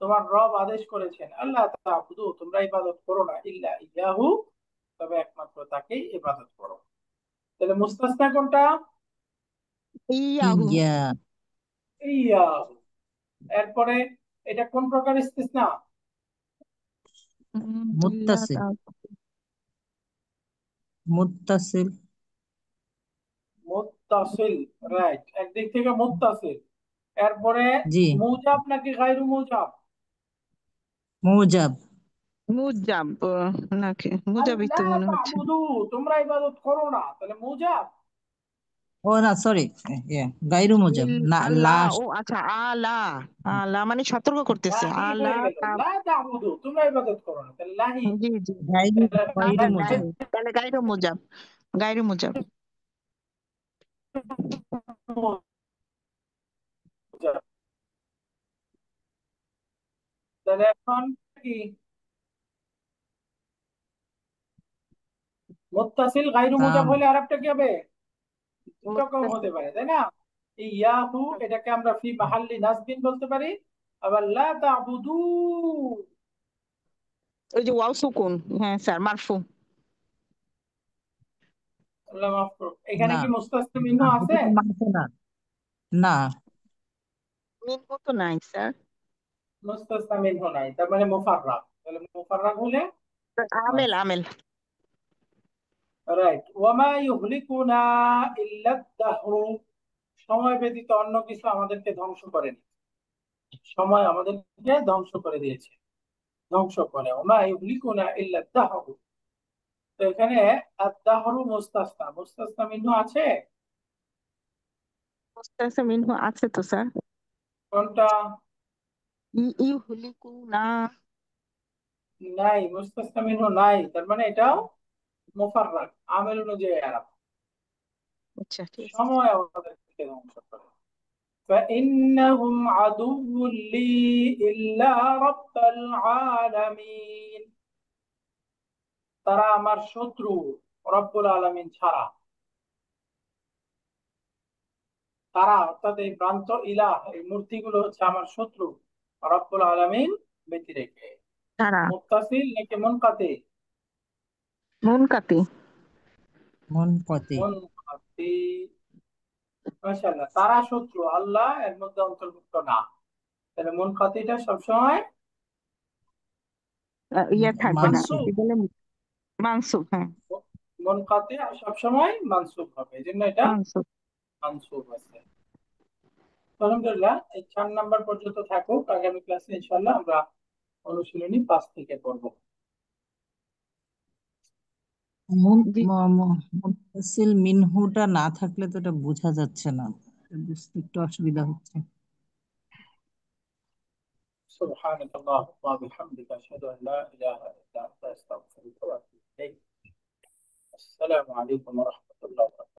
Speaker 1: তোমার রব আদেশ করেছেন আল্লাহ তা'বুদু, তোমরা ইবাদত করো না, ইল্লা ইয়াহু, তবে একমাত্র তাকেই ইবাদত করো। তাহলে মুস্তাসনা কোনটা?
Speaker 2: ইয়াহু।
Speaker 3: ইয়া,
Speaker 1: ইয়াহু। এরপরে এটা কোন প্রকার ইস্তিসনা?
Speaker 2: ইল্লা
Speaker 3: মুত্তাসিল, মুত্তাসিল,
Speaker 1: মুত্তাসিল, রাইট, একদিক থেকে মুত্তাসিল। এরপরে
Speaker 3: জি,
Speaker 1: মুজাব নাকি গায়রু মুজাব?
Speaker 3: মুজাব।
Speaker 2: মুজাব নাকি? মুজাবই তো
Speaker 1: আল্লাহ
Speaker 2: মনে হচ্ছে।
Speaker 1: তা'বুদু, তোমরা ইবাদত করো না, তাহলে মুজাব।
Speaker 3: ও না, সরি, গায়রু মুজাব না,
Speaker 2: আল্লাহ,
Speaker 3: লাশ।
Speaker 2: ও আচ্ছা, আলা। আলা মানে সতর্ক করতেছে,
Speaker 1: লাহি
Speaker 2: আলা।
Speaker 1: হয়ে গেল, লা তা'বুদু, তোমরা ইবাদত করো না, তাহলে লাহি।
Speaker 2: জি জি।
Speaker 3: গায়রু, গায়রু
Speaker 2: হ্যাঁ,
Speaker 3: মুজাব।
Speaker 2: তাহলে গাইরু মুজাব। গাইরু মুজাব।
Speaker 1: তাহলে এখন কি মুত্তাসিল গায়রু মুজাব
Speaker 3: তাম,
Speaker 1: হলে আরেকটা কি হবে? দুটো রকম হতে
Speaker 2: মুত্তাসিল।
Speaker 1: পারে, তাই না? ইয়াহু, এটাকে আমরা ফি মাহাল্লি নাসবিন বলতে পারি, আবার লা তা'বুদু,
Speaker 2: ওই যে ওয়াও সুকুন। হ্যাঁ স্যার, মারফু।
Speaker 1: আল্লাহ মাফ করো, এখানে
Speaker 3: না
Speaker 1: কি মুস্তাসনা
Speaker 3: না,
Speaker 1: মিনহু
Speaker 3: এটা
Speaker 1: আছে?
Speaker 3: তো মানছে না, না,
Speaker 2: মিনহু তো নাই স্যার।
Speaker 1: মুস্তাসনা মিনহু নাই, তার মানে মুফাররাক। তাহলে মুফাররাক হলে
Speaker 2: আমেল
Speaker 1: মানসুব।
Speaker 2: আমেল
Speaker 1: রাইট। ওয়ামা ইউহলিকুনা ইল্লা দাহরু, সময় ব্যতীত অন্য কিছু আমাদেরকে ধ্বংস করেনি। সময় আমাদেরকে ধ্বংস করে দিয়েছে, ধ্বংস করে। ওমা ইউহলিকুনা ইল্লা দাহরু। তো এখানে আদ-দাহরু মুস্তাসনা, মুস্তাসনা মিনহু আছে?
Speaker 2: মুস্তাসা মিনহু আছে তো স্যার।
Speaker 1: কোনটা?
Speaker 2: ইউহলিকু না।
Speaker 1: নাই, মুস্তাসনা মিনহু নাই, তার মানে এটাও মুফাররাক, আমেল অনুযায়ী আরাম।
Speaker 2: আচ্ছা ঠিক আছে।
Speaker 1: সময় আমাদেরকে ধ্বংস করে। فإنهم عدو لي إلا رب العالمين, তারা আমার শত্রু রব্বুল আলামিন ছাড়া। তারা অর্থাৎ এই ভ্রান্ত ইলাহ, এই মূর্তিগুলো হচ্ছে আমার শত্রু রব্বুল আলামিন ব্যতি রেখে।
Speaker 2: তারা
Speaker 1: মুত্তাসিল নাকি মুনকাতি?
Speaker 2: মুনকাতি।
Speaker 3: মুনকাতি।
Speaker 1: মুনকাতি। মাশাআল্লাহ, তারা শত্রু, আল্লাহ এর মধ্যে অন্তর্ভুক্ত না। তাহলে মুনকাতিটা সবসময়
Speaker 2: ইয়ে থাকবে না,
Speaker 3: মানসুব।
Speaker 2: কি বলে, মানসুব। হ্যাঁ
Speaker 1: মুনকাতি সবসময় মানসুব হবে, এই জন্য এটা
Speaker 2: মানসুব।
Speaker 1: মানসুব আছে। আলহামদুলিল্লাহ, এই 4 নাম্বার পর্যন্ত থাকুক। আগামী ক্লাসে ইনশাআল্লাহ আমরা অনুশীলনী 5 থেকে পড়বো।
Speaker 2: জি
Speaker 3: মুনতাসিল মিনহুটা না থাকলে তো এটা বোঝা যাচ্ছে না, এটা বুঝতে একটু অসুবিধা হচ্ছে।
Speaker 1: سبحانك اللهم وبحمدك أشهد أن لا إله إلا أنت أستغفرك وأتوب إليك. السلام عليكم ورحمة الله وبركاته.